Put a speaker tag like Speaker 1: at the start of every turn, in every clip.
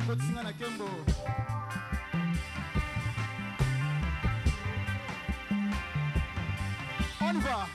Speaker 1: Kotinga na Kembo. On y va.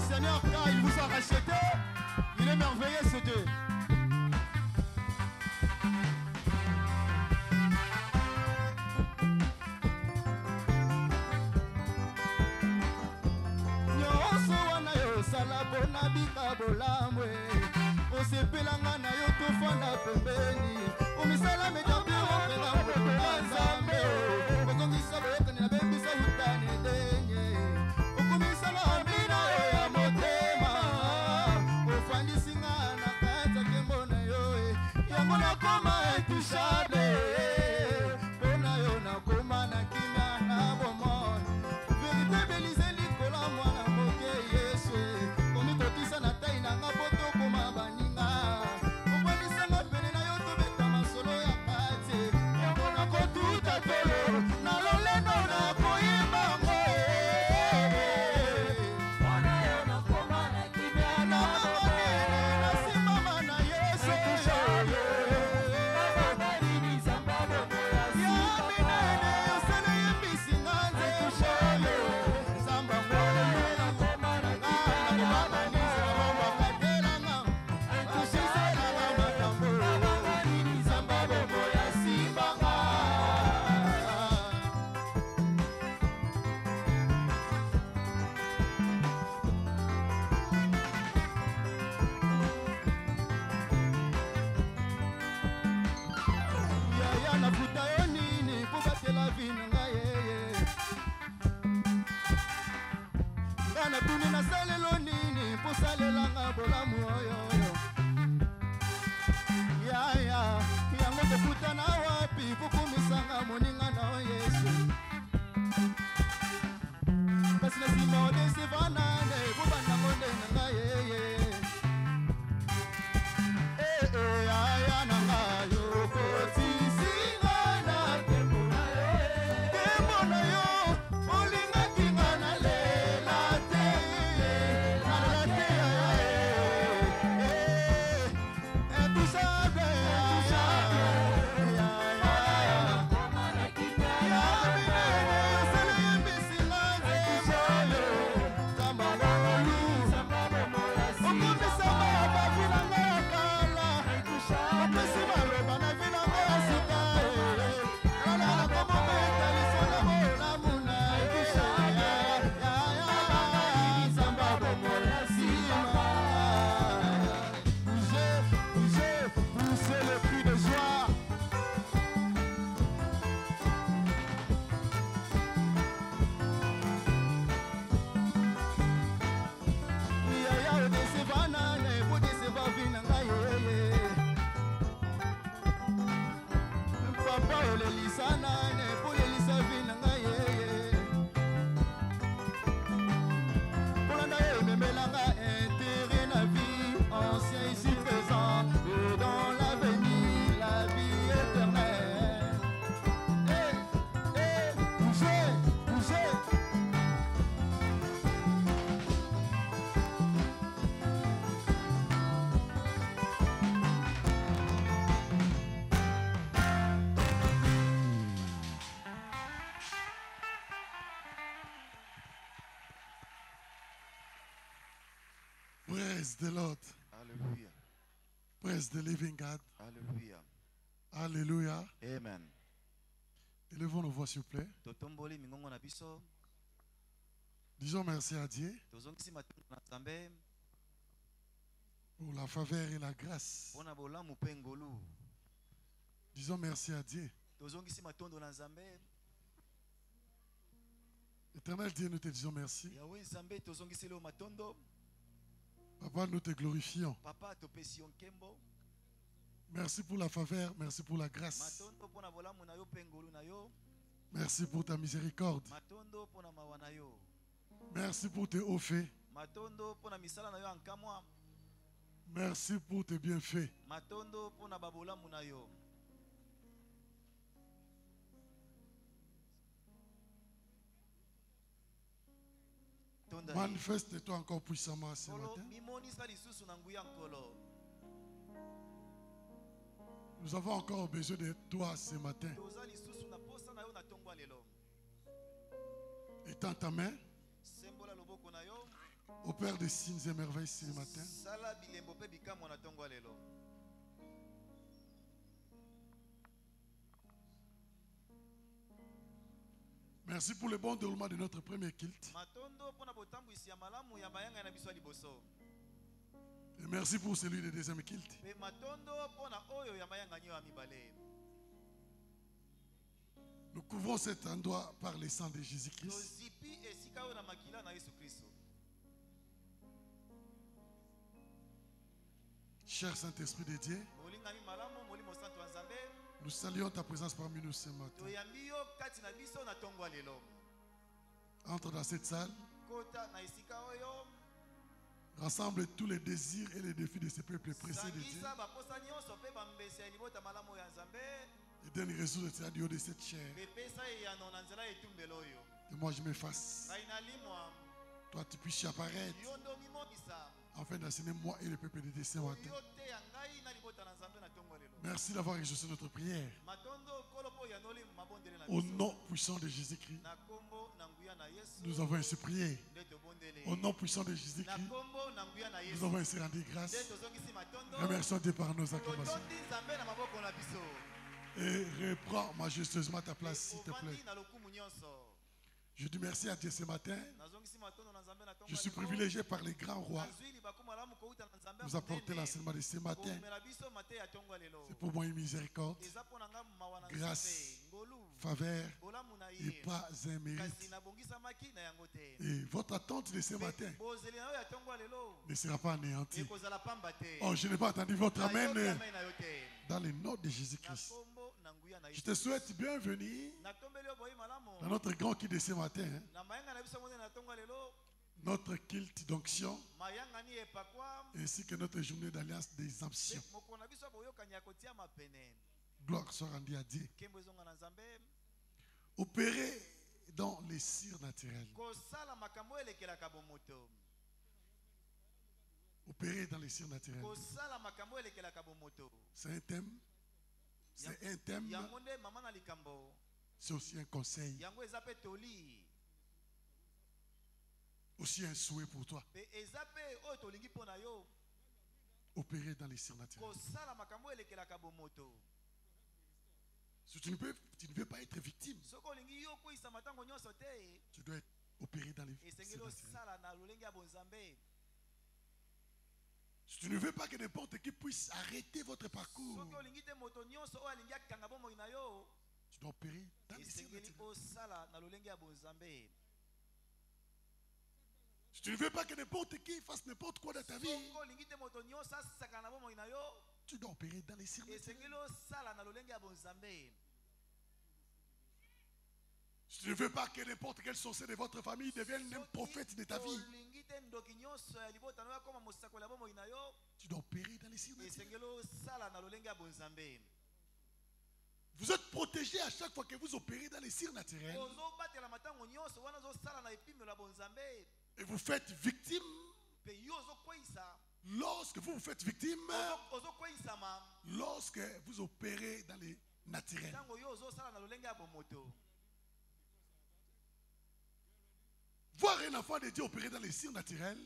Speaker 2: Seigneur, car il vous a racheté, il est merveilleux ce Dieu.
Speaker 1: Nyonso wana yo sala bona bika bolamwe, osepelanga na yo tofanda pembeni, omisala mejapi opela mboka nzambe, ozongisa boyekani na bebisa utani edenye, okumisala ambina yo ya motema, ofandisinga na kata kembo na yo, yango nakoma intouchable, pona yo nakoma na kimia na bomone, verite belize likola mwana moke Yesu, komikokisa na tai nanga
Speaker 3: Praise the Lord.
Speaker 2: Alléluia.
Speaker 3: Praise the living God.
Speaker 2: Alléluia.
Speaker 3: Alléluia.
Speaker 2: Amen.
Speaker 3: Élevons nos voix, s'il vous plaît.
Speaker 2: Totomboli mingongo na biso.
Speaker 3: Disons merci à Dieu
Speaker 2: Tozongisi matondo na Nzambe.
Speaker 3: pour la faveur et la grâce.
Speaker 2: Pona bolamu pe ngolu.
Speaker 3: Disons merci à Dieu.
Speaker 2: Tozongisi matondo na Nzambe.
Speaker 3: Éternel Dieu, nous te disons merci.
Speaker 2: Yahweh Nzambe tozongisi leo matondo.
Speaker 3: Papa, nous te glorifions.
Speaker 2: Papa topesi yo nkembo.
Speaker 3: Merci pour la faveur, merci pour la grâce.
Speaker 2: Matondo pona bolamu na yo pe ngolu na yo.
Speaker 3: Merci pour ta miséricorde.
Speaker 2: Matondo pona mawa na yo.
Speaker 3: Merci pour tes hauts faits.
Speaker 2: Matondo pona misala na yo ankamwa.
Speaker 3: Merci pour tes bienfaits.
Speaker 2: Matondo pona babolamu na yo.
Speaker 3: Manifeste-toi encore puissamment ce matin. Nous avons encore besoin de toi ce matin. Étends ta main. Opère des signes et merveilles ce matin. Merci pour le bon déroulement de notre premier culte. Et merci pour celui du deuxième culte. Nous couvrons cet endroit par le sang de Jésus-Christ. Cher Saint-Esprit de Dieu, nous saluons ta présence parmi nous ce matin. Entre dans cette salle. Rassemble tous les désirs et les défis de ce peuple pressé de Dieu. Et donne résoudre de de cette chair. Et moi je m'efface. Toi tu puisses apparaître. Afin d'enseigner moi et le peuple de Dieu ce matin. Merci d'avoir exaucé notre prière. Au nom puissant de Jésus-Christ. Nous avons ainsi prié. Au nom puissant de Jésus-Christ. Nous avons ainsi rendu grâce. Remercions Dieu par nos acclamations. Et reprends majestueusement ta place, s'il te plaît. Je dis merci à Dieu ce matin. Je suis privilégié par les grands rois. Vous apportez l'enseignement de ce matin. C'est pour moi une miséricorde, grâce, faveur et pas un mérite. Et votre attente de ce matin ne sera pas anéantie. Oh, je n'ai pas entendu votre amen dans le nom de Jésus-Christ. Je te souhaite bienvenue dans notre grand culte de ce matin. Notre culte d'onction ainsi que notre journée d'alliance des amptions. Gloire soit rendue à Dieu. Opérer dans les cires naturelles. Opérer dans les cires naturelles. C'est un thème. C'est un thème. C'est aussi un conseil. Aussi un souhait pour toi. Opérer dans les cires naturelles. Si tu ne veux pas être victime, tu dois être opéré dans les cires naturelles. Si tu ne veux pas que n'importe qui puisse arrêter votre parcours, tu dois opérer dans les cires naturelles. Si tu ne veux pas que n'importe qui fasse n'importe quoi dans ta vie, tu dois opérer dans les cires naturelles. Si tu ne veux pas que n'importe quel sorcier de votre famille devienne un prophète de ta vie, tu dois opérer dans les cires naturelles. Vous êtes protégé à chaque fois que vous opérez dans les cires naturelles. Et vous faites victime. Lorsque vous vous faites victime, lorsque vous opérez dans les naturels. Voir un enfant de Dieu opérer dans les cires naturelles,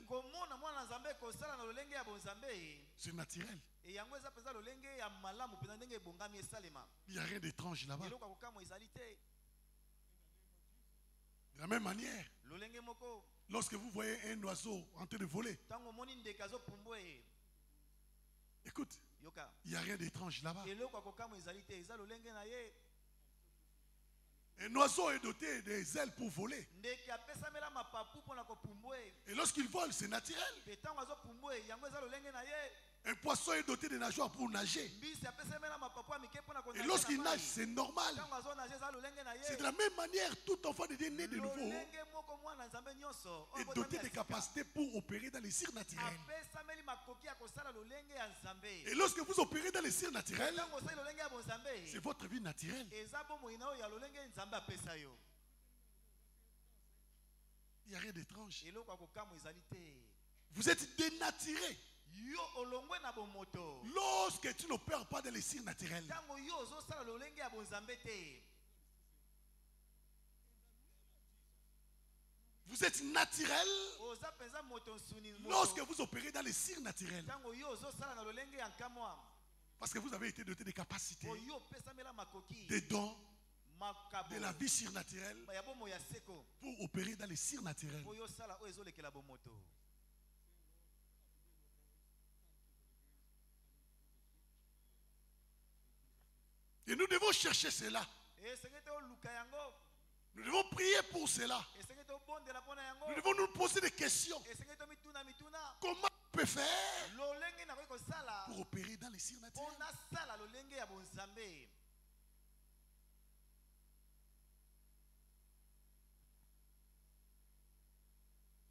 Speaker 3: c'est naturel. Il n'y a rien d'étrange là-bas. De la même manière, lorsque vous voyez un oiseau en train de voler, écoute, il n'y a rien d'étrange là-bas. Un oiseau est doté des ailes pour voler. Et lorsqu'il vole, c'est naturel. Un poisson est doté de nageoires pour nager. Et lorsqu'il nage, c'est normal. C'est de la même manière, tout enfant de Dieu né de nouveau est doté de capacités pour opérer dans les cires naturelles. Et lorsque vous opérez dans les cires naturelles, c'est votre vie naturelle. Il n'y a rien d'étrange. Vous êtes dénaturé lorsque tu n'opères pas dans les cires naturelles. Vous êtes naturel lorsque vous opérez dans les cires naturelles. Parce que vous avez été doté de capacités, des dons, de la vie surnaturelle pour opérer dans les cires naturelles. Et nous devons chercher cela. Nous devons prier pour cela. Nous devons nous poser des questions. Comment on peut faire pour opérer dans les cires naturelles?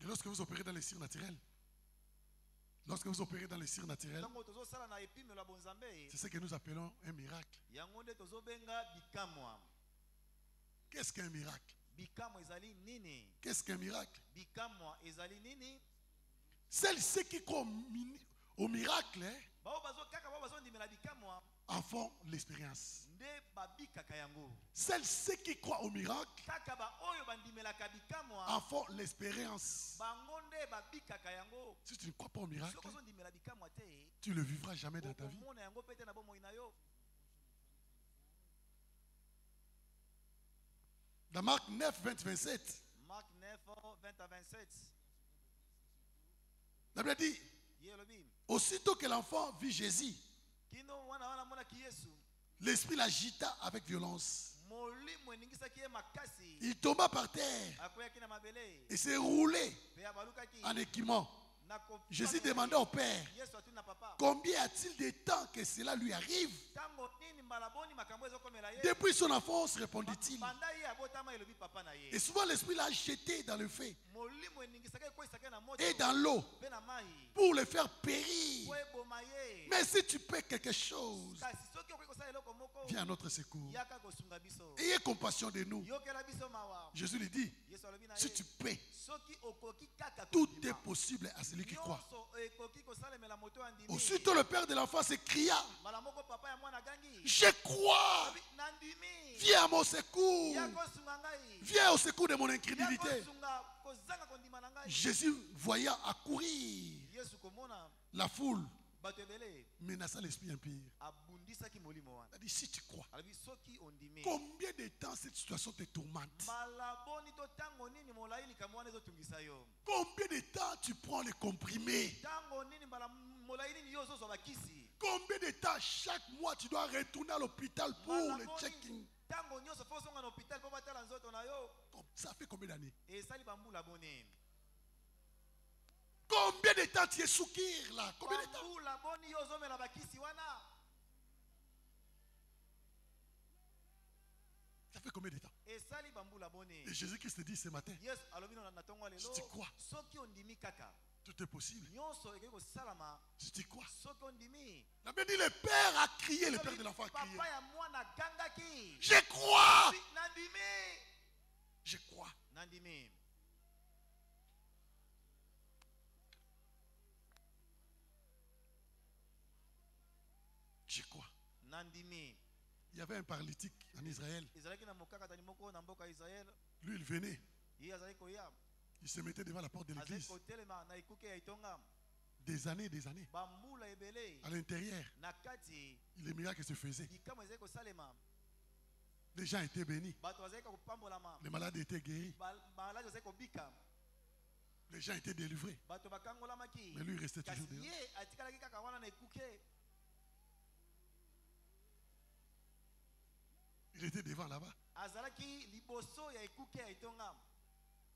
Speaker 3: Et lorsque vous opérez dans les cires naturelles, c'est ce que nous appelons un miracle. Qu'est-ce qu'un miracle? Qu'est-ce qu'un miracle? Celles qui croient au miracle en font l'expérience. Celles qui croient au miracle en font l'expérience. Si tu ne crois pas au miracle, tu ne le vivras jamais dans ta vie. Dans Marc 9, 20, 27.
Speaker 1: Marc 9, 20 à 27.
Speaker 3: La Bible dit, aussitôt que l'enfant vit Jésus, l'esprit l'agita avec violence. Il tomba par terre et s'est roulé en écumant. Jésus demanda au Père, combien a-t-il de temps que cela lui arrive? Depuis son enfance, répondit-il. Et souvent l'esprit l'a jeté dans le feu et dans l'eau pour le faire périr. Mais si tu paies quelque chose, viens à notre secours. Ayez compassion de nous. Jésus lui dit, si tu paies, tout est possible à celui qui croit. Aussitôt le père de l'enfant s'écria, je crois, viens à mon secours, viens au secours de mon incrédulité. Jésus voyant accourir la foule, menaça l'esprit impur. Il a dit, si tu crois, combien de temps cette situation te tourmente? Combien de temps tu prends les comprimés? Combien de temps chaque mois tu dois retourner à l'hôpital pour le check-in? Ça fait combien d'années? Combien de temps tu es soukir là? Combien de temps? Ça fait combien de temps? Et Jésus-Christ te dit ce matin, si tu crois, tout est possible. Si tu crois. La Bible dit, le père a crié, le père de l'enfant a crié. Je crois. Je crois. Je crois. Il y avait un paralytique en Israël. Lui, il venait. Il se mettait devant la porte de l'église. Des années et des années. À l'intérieur, les miracles se faisaient. Les gens étaient bénis. Les malades étaient guéris. Les gens étaient délivrés. Mais lui, il restait toujours dehors. Il était devant là-bas.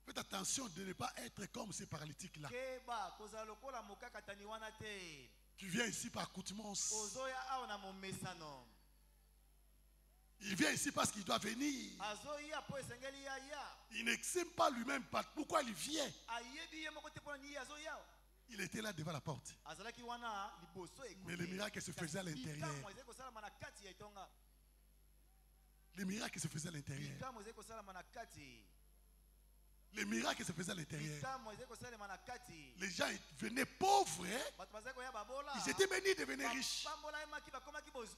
Speaker 3: Faites attention de ne pas être comme ces paralytiques-là. Tu viens ici par accoutumance. Il vient ici parce qu'il doit venir. Il n'exprime pas lui-même pourquoi il vient. Il était là devant la porte. Mais les miracles se faisaient à l'intérieur. Les miracles se faisaient à l'intérieur. Les miracles se faisaient à l'intérieur. Les gens venaient pauvres. Ils étaient bénis de devenir riches.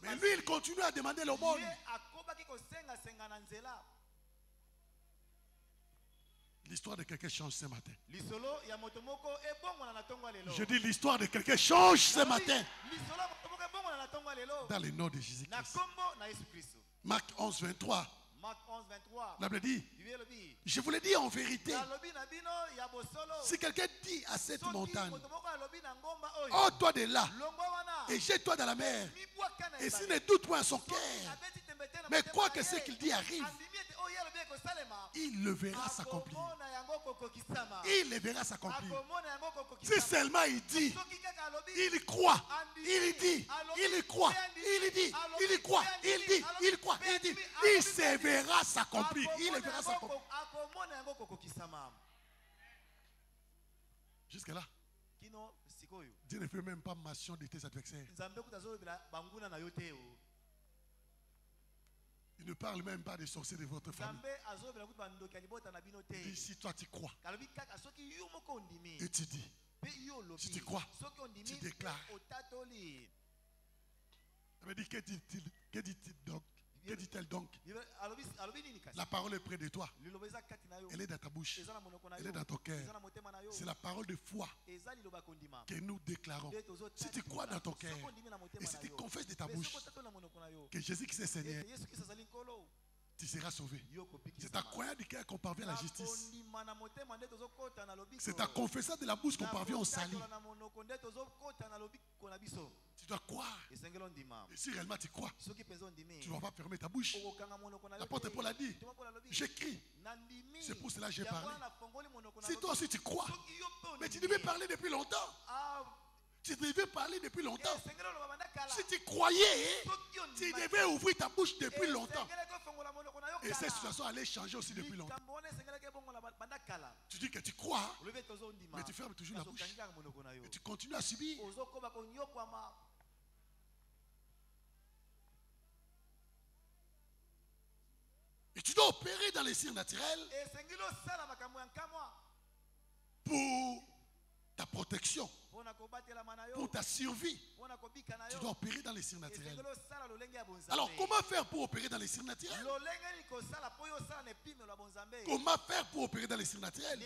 Speaker 3: Mais lui, il continuait à demander l'aumône. L'histoire de quelqu'un change ce matin. Je dis l'histoire de quelqu'un change ce matin. Dans le nom de Jésus-Christ. Marc 11, 23. La Bible dit, je vous le dis en vérité, si quelqu'un dit à cette montagne, oh toi de là, et jette-toi dans la mer, et s'il ne doute point à son cœur, mais quoi que ce qu'il dit arrive, il le verra s'accomplir. Il le verra s'accomplir. Si seulement il dit, il croit, il dit, il croit, il dit, il croit, il dit, il croit, il dit, il se verra s'accomplir. Il le verra s'accomplir. Jusque là, Dieu ne fait même pas mention de tes adversaires. Il ne parle même pas des sorciers de votre famille. Il dit, si toi tu crois, et tu dis, si tu crois, tu déclares. Elle dit, que dit-il donc? Que dit-elle donc? La parole est près de toi. Elle est dans ta bouche. Elle est dans ton cœur. C'est la parole de foi que nous déclarons. Si tu crois dans ton cœur et si tu confesses de ta bouche que Jésus-Christ est Seigneur, tu seras sauvé. C'est en croyant du cœur qu'on parvient à la justice. C'est en confessant de la bouche qu'on parvient au salut. Tu dois croire. Et si réellement tu crois, tu ne dois pas fermer ta bouche. L'apôtre Paul a dit, j'écris. C'est pour cela que j'ai parlé. Si toi aussi tu crois, mais tu devais parler depuis longtemps. Tu devais parler depuis longtemps. Si tu croyais, tu devais ouvrir ta bouche depuis longtemps. Et cette situation allait changer aussi depuis longtemps. Tu dis que tu crois, mais tu fermes toujours la bouche. Et tu continues à subir. Et tu dois opérer dans les signes naturels pour ta protection, pour ta survie. Tu dois opérer dans les signes naturels. Alors comment faire pour opérer dans les signes naturels? Comment faire pour opérer dans les signes naturels?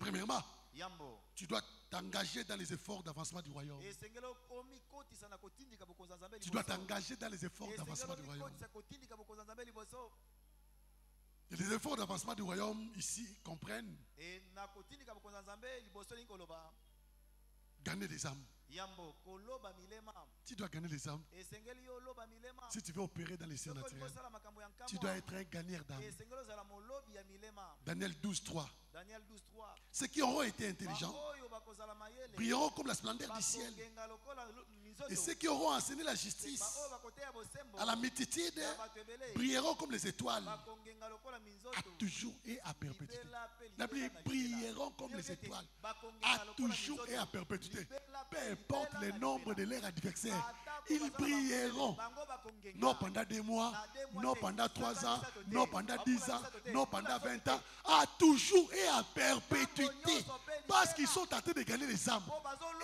Speaker 3: Premièrement, tu dois t'engager dans les efforts d'avancement du royaume. Tu dois t'engager dans les efforts d'avancement du royaume. Et les efforts d'avancement du royaume ici comprennent gagner des âmes. Tu dois gagner les âmes. Si tu veux opérer dans les signes naturels, tu dois être un gagneur d'âmes. Daniel 12, 3. Ceux qui auront été intelligents brilleront comme la splendeur du ciel. Et ceux qui auront enseigné la justice à la multitude brilleront comme les étoiles à toujours et à perpétuité. Ils brilleront comme les étoiles à toujours et à perpétuité. Peu importe le nombre de leurs adversaires, ils brilleront. Non pendant 2 mois, non pendant 3 ans, non pendant 10 ans, non pendant 20 ans, à toujours et à perpétuité. Parce qu'ils sont en train de gagner les âmes.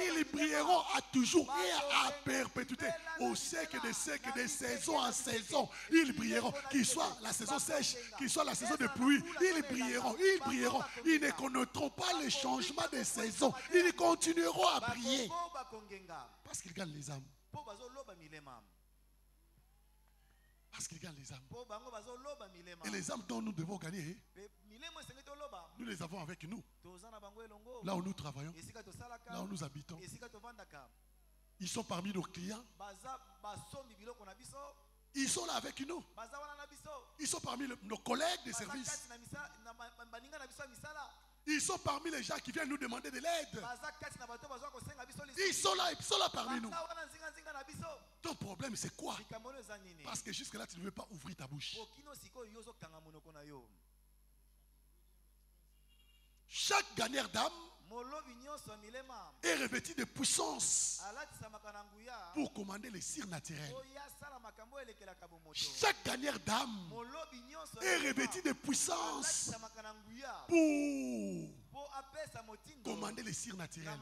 Speaker 3: Ils brilleront à toujours et à perpétuité. Au siècle des siècles, de saison en saison, ils brilleront. Qu'il soit la saison sèche, qu'il soit la saison de pluie, ils brilleront, ils brilleront. Ils ne connaîtront pas le changement des saisons. Ils continueront à briller. Parce qu'ils gagnent les âmes. Parce qu'ils gagnent les âmes. Et les âmes dont nous devons gagner, nous les avons avec nous. Là où nous travaillons, là où nous habitons. Ils sont parmi nos clients. Ils sont là avec nous. Ils sont parmi nos collègues de service. Ils sont parmi les gens qui viennent nous demander de l'aide. Ils sont là parmi nous. Ton problème c'est quoi? Parce que jusque là tu ne veux pas ouvrir ta bouche. Chaque gagneur d'âme est revêtu de puissance pour commander les cires naturelles. Chaque gagneur d'âme est revêtu de puissance pour commander les cires naturelles.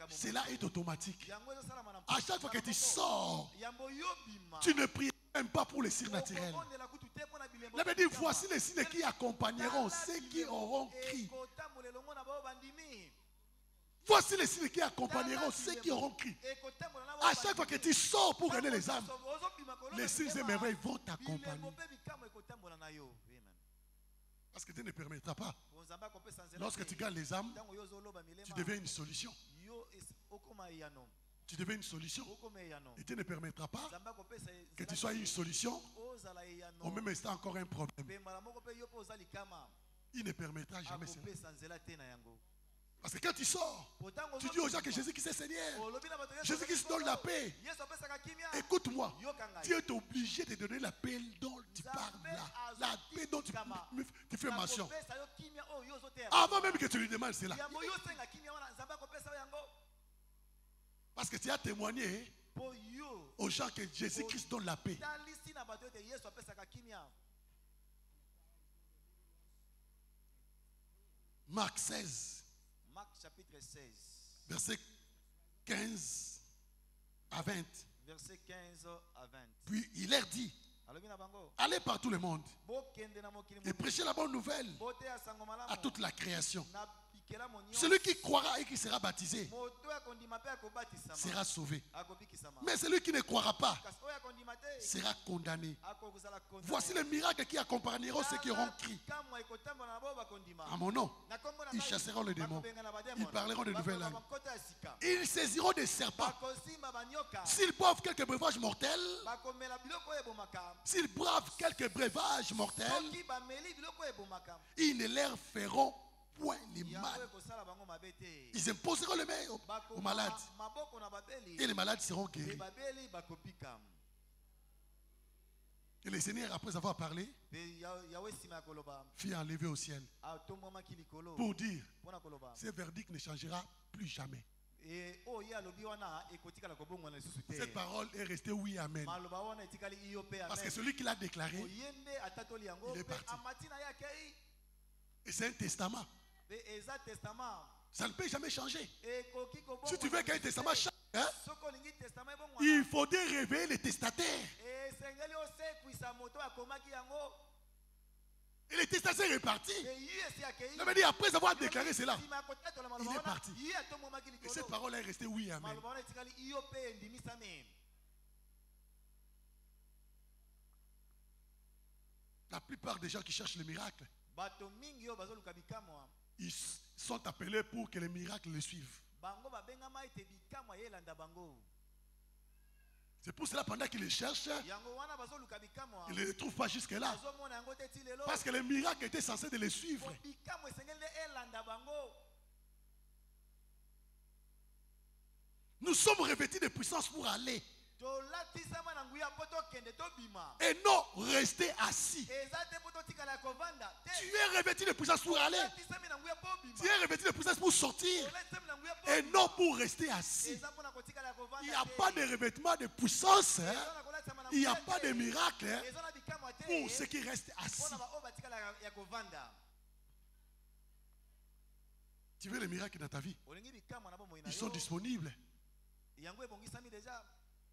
Speaker 3: Cela est automatique. À chaque fois que tu sors, tu ne pries même pas pour les cires naturelles. La Bible dit, voici les signes qui accompagneront ceux qui auront crié. Voici les signes qui accompagneront ceux qui auront crié. À chaque fois que tu sors pour gagner les âmes, les signes et merveilles vont t'accompagner. Parce que Dieu ne permettra pas. Lorsque tu gagnes les âmes, tu deviens une solution. Tu deviens une solution. Et Dieu ne permettra pas que tu sois une solution. Au même instant, encore un problème. Il ne permettra jamais cela. Parce que quand tu sors, tu dis aux gens que Jésus-Christ est Seigneur. Jésus-Christ donne la paix. Écoute-moi. Dieu est obligé de donner la paix dont tu parles là. La paix dont tu fais mention. Avant même que tu lui demandes cela. Parce que tu as témoigné aux gens que Jésus-Christ donne la paix. Marc 16.
Speaker 1: Marc chapitre 16.
Speaker 3: Verset 15 à 20.
Speaker 1: Verset 15 à 20.
Speaker 3: Puis il leur dit, allez par tout le monde et prêchez la bonne nouvelle à toute la création. Celui qui croira et qui sera baptisé sera sauvé. Mais celui qui ne croira pas sera condamné. Voici les miracles qui accompagneront ceux qui auront crié. À mon nom, ils chasseront les démons. Ils parleront de nouvelles langues. Ils saisiront des serpents. S'ils boivent quelques breuvages mortels, s'ils boivent quelques breuvages mortels, ils ne leur feront point les mal. Ils imposeront les mains aux malades. Et les malades seront guéris. Et le Seigneur, après avoir parlé, fit enlever au ciel pour dire, ce verdict ne changera plus jamais. Cette parole est restée oui, amen. Parce que celui qui l'a déclaré, il est parti. Et c'est un testament. Ça ne peut jamais changer. Si tu veux qu'un testament change, hein, il faudrait réveiller les testataires. Et le testataire est parti. Ça veut dire après avoir déclaré cela, il est parti. Et cette parole est restée oui, amen. La plupart des gens qui cherchent le miracle, ils sont appelés pour que les miracles les suivent. C'est pour cela pendant qu'ils les cherchent, ils ne les trouvent pas jusque-là. Parce que les miracles étaient censés de les suivre. Nous sommes revêtus de puissance pour aller. Et non rester assis. Tu es revêtu de puissance pour aller. Tu es revêtu de puissance pour sortir. Et non pour rester assis. Il n'y a pas de revêtement de puissance. Hein? Il n'y a pas de miracle hein, pour ceux qui restent assis. Tu veux les miracles dans ta vie? Ils sont disponibles.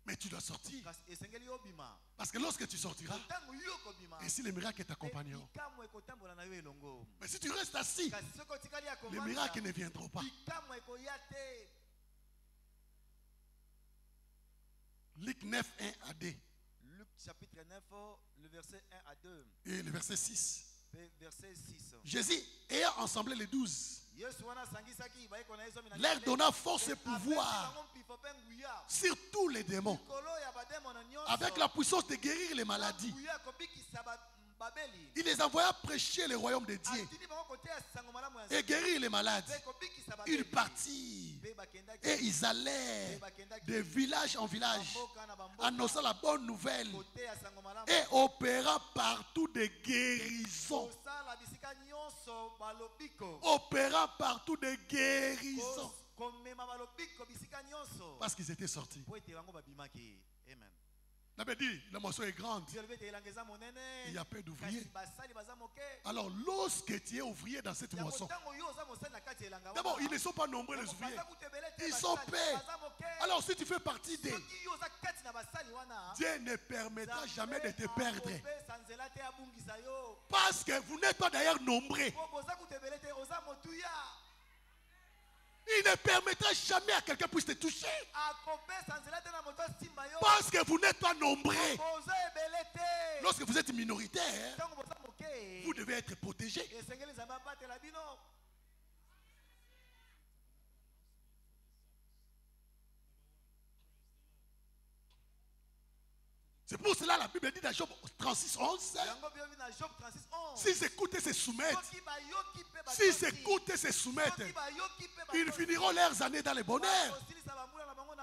Speaker 3: Mais tu dois sortir. Parce que lorsque tu sortiras, et si les miracles t'accompagneront. Mais si tu restes assis, les miracles ne viendront pas. Luc 9, 1 à 2.
Speaker 1: Luc chapitre 9, le verset 1 à 2.
Speaker 3: Et le verset 6.
Speaker 1: Verset 6.
Speaker 3: Jésus, ayant ensemble les 12, leur donna force et pouvoir sur tous les démons, avec la puissance de guérir les maladies. Il les envoya prêcher le royaume de Dieu et guérir les malades. Ils partirent et ils allèrent de village en village, annonçant la bonne nouvelle et opérant partout des guérisons. Opérant partout des guérisons. Parce qu'ils étaient sortis.
Speaker 1: Amen.
Speaker 3: La Bible dit, la moisson est grande. Il y a peu d'ouvriers. Alors, lorsque tu es ouvrier dans cette moisson, d'abord, ils ne sont pas nombreux les ouvriers. Ils sont peu. Alors, si tu fais partie d'eux, Dieu ne permettra jamais de te perdre. Parce que vous n'êtes pas d'ailleurs nombreux. Il ne permettra jamais à quelqu'un puisse te toucher. Parce que vous n'êtes pas nombreux. Lorsque vous êtes minoritaire, vous devez être protégé. C'est pour cela la Bible dit dans Job 36, 11. S'ils écoutent et se soumettent, s'ils écoutent et se soumettent, ils finiront leurs années dans le bonheur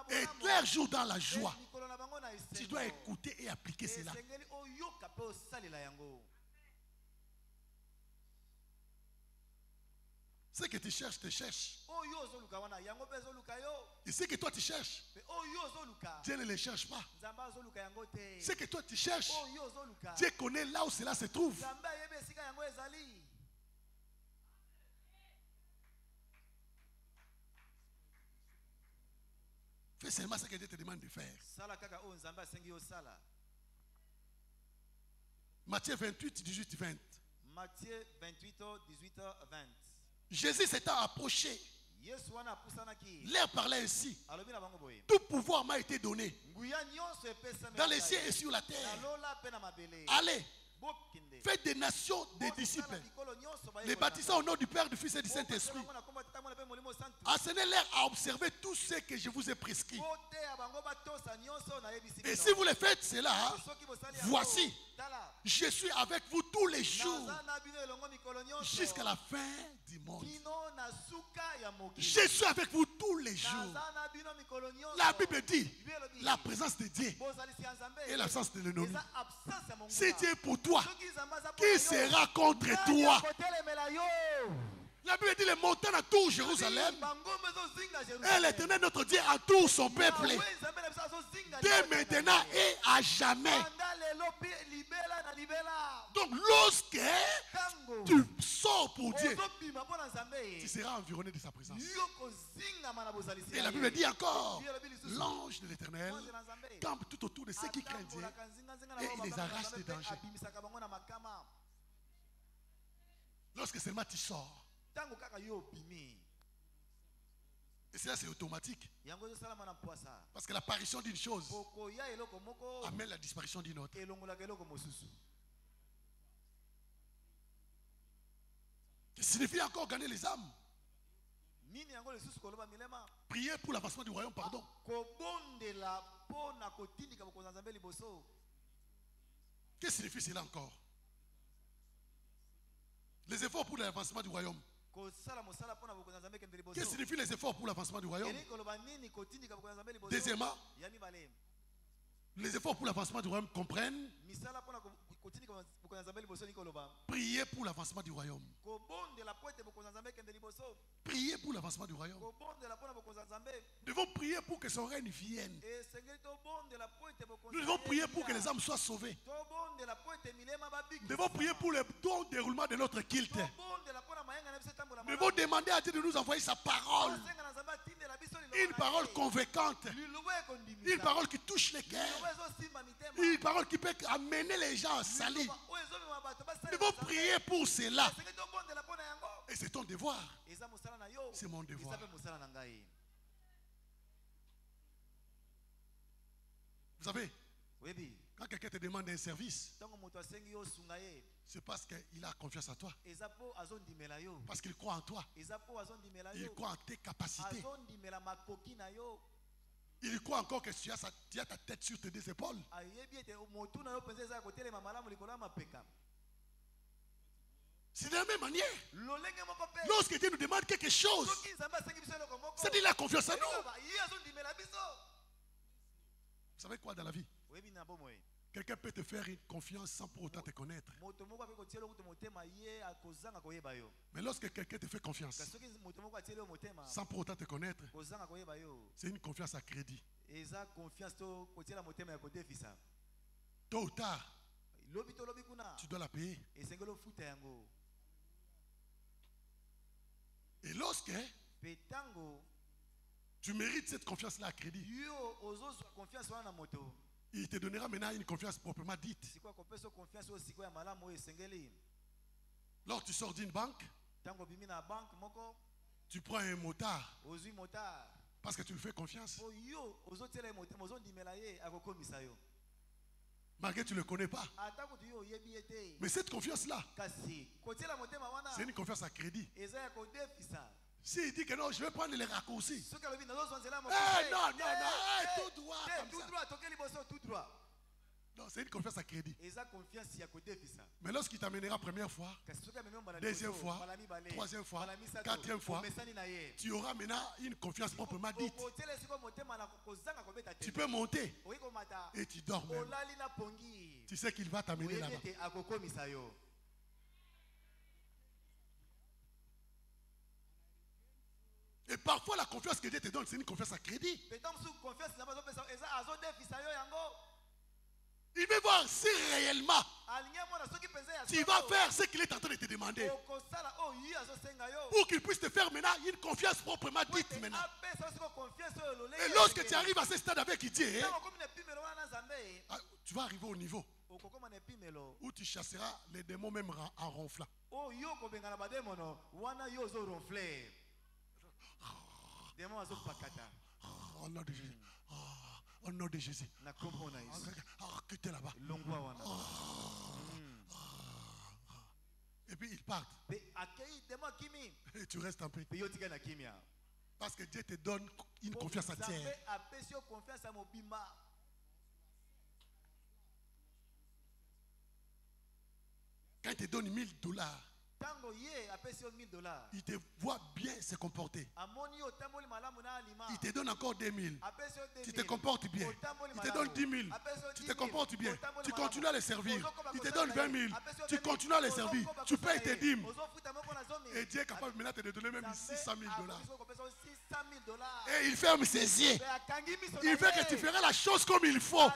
Speaker 3: et leurs jours dans la joie. Tu dois écouter et appliquer cela. Ce que tu cherches, te cherche. Et ce que toi tu cherches, Dieu ne les cherche pas. Ce que toi tu cherches, Dieu connaît là où cela se trouve. Fais seulement ce que Dieu te demande de faire. Matthieu 28, 18, 20.
Speaker 1: Matthieu 28, 18, 20.
Speaker 3: Jésus s'étant approché, leur parlait ainsi. Tout pouvoir m'a été donné dans les cieux et sur la terre. Allez, faites des nations des disciples, les baptisant au nom du Père, du Fils et du Saint-Esprit. Enseignez-leur à observer tout ce que je vous ai prescrit. Et si vous le faites cela, voici, je suis avec vous tous les jours jusqu'à la fin du monde. Je suis avec vous tous les jours. La Bible dit la présence de Dieu et l'absence de l'ennemi. Si Dieu est pour toi, qui sera contre toi? La Bible dit les montagnes entourent Jérusalem et l'Éternel notre Dieu entoure son peuple dès maintenant et à jamais. Donc lorsque tu sors pour Dieu, tu seras environné de sa présence. Et la Bible dit encore, l'ange de l'Éternel campe tout autour de ceux qui craignent Dieu et il les arrache des dangers. Lorsque seulement tu sors, et cela c'est automatique. Parce que l'apparition d'une chose amène la disparition d'une autre. Ce signifie encore gagner les âmes. Prier pour l'avancement du royaume, pardon. Qu'est-ce que signifie cela encore? Les efforts pour l'avancement du royaume. Qu'est-ce que signifie les efforts pour l'avancement du royaume? Deuxièmement, les efforts pour l'avancement du royaume comprennent prier pour l'avancement du royaume. Prier pour l'avancement du royaume. Nous devons prier pour que son règne vienne. Nous devons prier pour que les âmes soient sauvées. Nous devons prier pour le bon déroulement de notre culte. Nous devons devons demander à Dieu de nous envoyer sa parole. Une parole convaincante. Une parole qui touche les cœurs. Une parole qui peut amener les gens à salir. Nous devons prier pour cela. Et c'est ton devoir. C'est mon devoir. Vous savez, quand quelqu'un te demande un service, c'est parce qu'il a confiance en toi. Parce qu'il croit en toi. Il croit en tes capacités. Il croit encore que tu as ta tête sur tes deux épaules. C'est de la même manière. Lorsque Dieu nous demande quelque chose, c'est qu'il a confiance en nous. Vous savez quoi dans la vie? Quelqu'un peut te faire une confiance sans pour autant te connaître. Mais lorsque quelqu'un te fait confiance sans pour autant te connaître, c'est une confiance à crédit. Tôt ou tard, tu dois la payer. Et lorsque tu mérites cette confiance-là à crédit, il te donnera maintenant une confiance proprement dite. Lorsque tu sors d'une banque, tu prends un motard parce que tu lui fais confiance. Malgré que tu ne le connais pas. Mais cette confiance-là, c'est une confiance à crédit. S'il dit que non, je vais prendre les raccourcis. Non, tout droit. Tout droit. Non, c'est une confiance à crédit. Mais lorsqu'il t'amènera première fois, deuxième fois, troisième fois, quatrième fois, tu auras maintenant une confiance proprement dite. Tu peux monter et tu dors même. Tu sais qu'il va t'amener là-bas. Et parfois la confiance que Dieu te donne, c'est une confiance à crédit. Il veut voir si réellement tu vas faire ce qu'il est en train de te demander. Pour qu'il puisse te faire maintenant une confiance proprement dite maintenant. Et lorsque tu arrives à ce stade avec Dieu, tu vas arriver au niveau où tu chasseras les démons même en ronflant. Au nom de Jésus. Au nom de Jésus. Quittez là-bas. Et puis ils partent. Et tu restes en paix. Parce que Dieu te donne une confiance entière. Quand il te donne $1000, il te voit bien se comporter. Il te donne encore 2000. Tu te comportes bien. Il te donne 10 000. Tu te comportes bien. Tu continues à les servir. Il te donne 20 000. Tu continues à les servir. Tu payes tes dîmes. Et Dieu est capable maintenant de te donner même $600 000. Et il ferme ses yeux. Il veut que tu feras la chose comme il faut.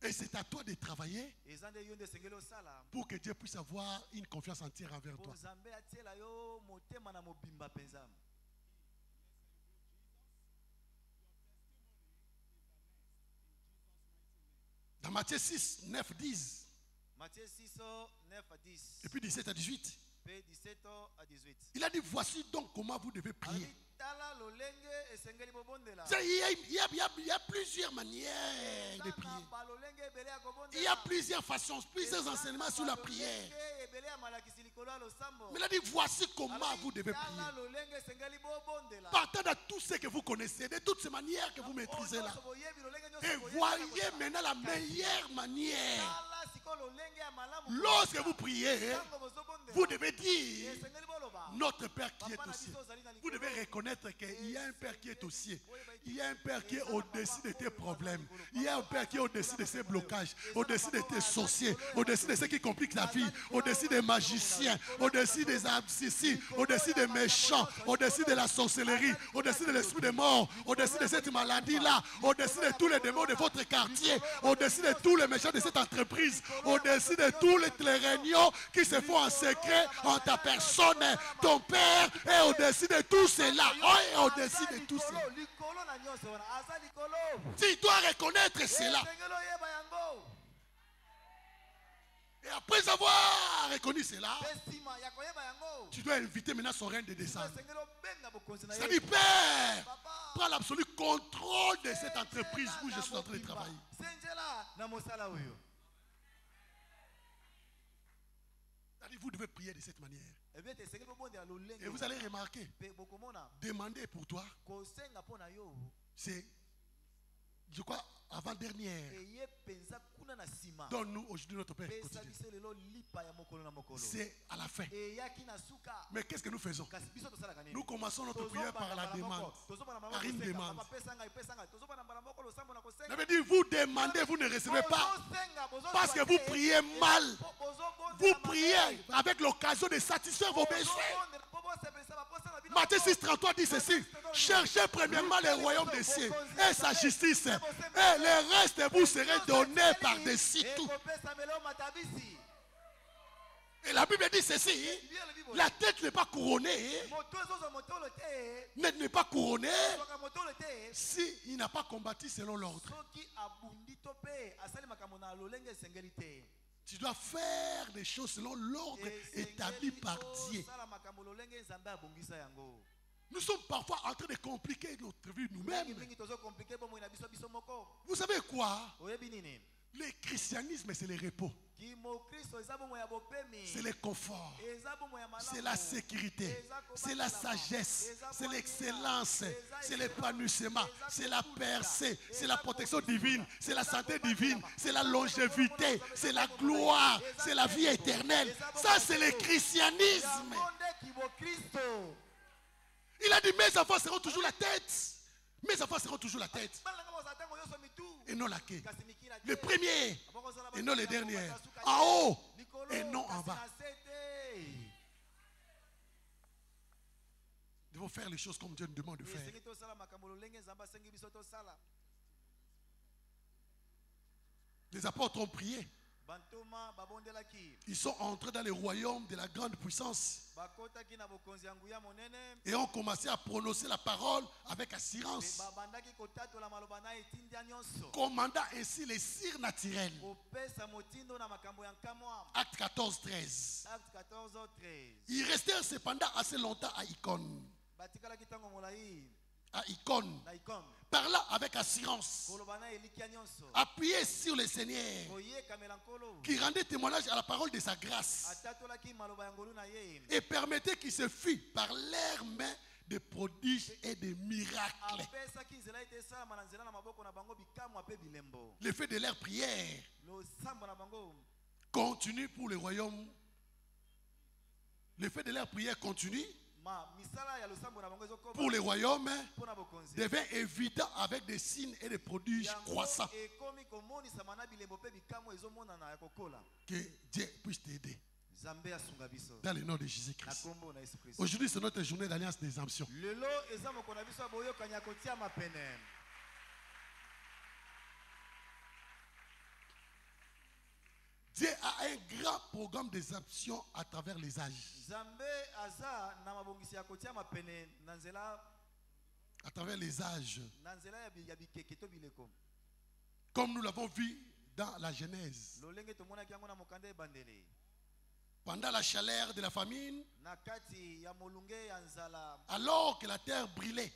Speaker 3: Et c'est à toi de travailler pour que Dieu puisse avoir une confiance entière envers toi. Dans Matthieu 6, 9, 10. Et puis 17 à 18. Il a dit, voici donc comment vous devez prier. Il y a plusieurs manières de prier. Il y a plusieurs façons, plusieurs enseignements sur la prière. Mais il a dit, voici comment vous devez prier. Partant de tout ce que vous connaissez, de toutes ces manières que vous maîtrisez là. Et voyez maintenant la meilleure manière Lorsque vous priez, vous devez dire notre Père qui est au ciel. Vous devez reconnaître qu'il y a un Père qui est au ciel. Il y a un Père qui est au-dessus de tes problèmes. Il y a un Père qui est au-dessus de ces blocages, au-dessus de tes sorciers, au-dessus de ceux qui compliquent la vie, au-dessus des magiciens, au-dessus des abscissis, au-dessus des méchants, au-dessus de la sorcellerie, au-dessus de l'esprit de mort, au-dessus de cette maladie-là, au-dessus de tous les démons de votre quartier, au-dessus de tous les méchants de cette entreprise, au-dessus de tous les réunions qui se font en secret en ta personne. Ton Père est au-dessus de tout cela. Oh, est au-dessus de tout cela. Tu dois reconnaître cela. Et après avoir reconnu cela, tu dois inviter maintenant son règne de descendre. C'est-à-dire, Père, prends l'absolu contrôle de cette entreprise où je suis en train de travailler. C'est-à-dire, vous devez prier de cette manière. Et vous allez remarquer, demander pour toi, c'est, je crois, avant-dernière. Donne-nous aujourd'hui notre Père quotidien. C'est à la fin. Mais qu'est-ce que nous faisons? Nous commençons notre prière par la demande. Par une demande. Ça veut dire, vous demandez, vous ne recevez pas. Parce que vous priez mal. Vous priez avec l'occasion de satisfaire vos besoins. Matthieu 6,33 dit ceci: cherchez premièrement le royaume des cieux et sa justice, et le reste vous serez donné par-dessus tout. Et la Bible dit ceci: la tête n'est pas couronnée, n'est pas couronnée s'il n'a pas combattu selon l'ordre. Tu dois faire des choses selon l'ordre établi par Dieu. Nous sommes parfois en train de compliquer notre vie nous-mêmes. Vous savez quoi? Le christianisme, c'est le repos. C'est le confort. C'est la sécurité. C'est la sagesse. C'est l'excellence. C'est l'épanouissement. C'est la percée. C'est la protection divine. C'est la santé divine. C'est la longévité. C'est la gloire. C'est la vie éternelle. Ça, c'est le christianisme. Il a dit: mes enfants seront toujours la tête. Mes enfants seront toujours la tête. Et non la queue. Le premier et non le dernier. En haut et non en bas. Nous devons faire les choses comme Dieu nous demande de faire. Les apôtres ont prié. Ils sont entrés dans le royaume de la grande puissance et ont commencé à prononcer la parole avec assurance, commandant ainsi les cires naturels. Acte 14, 13. Ils restèrent cependant assez longtemps à Icône. Parlant avec assurance, appuyé sur le Seigneur, qui rendait témoignage à la parole de sa grâce et permettait qu'il se fît par leurs mains des prodiges et des miracles. L'effet de leur prière continue pour le royaume. L'effet de leur prière continue pour les royaumes devient évident avec des signes et des prodiges croissants. Que Dieu puisse t'aider. Dans le nom de Jésus-Christ. Aujourd'hui, c'est notre journée d'alliance des exemptions. Dieu a un grand programme d'exemption à travers les âges. À travers les âges. Comme nous l'avons vu dans la Genèse. Pendant la chaleur de la famine, alors que la terre brûlait,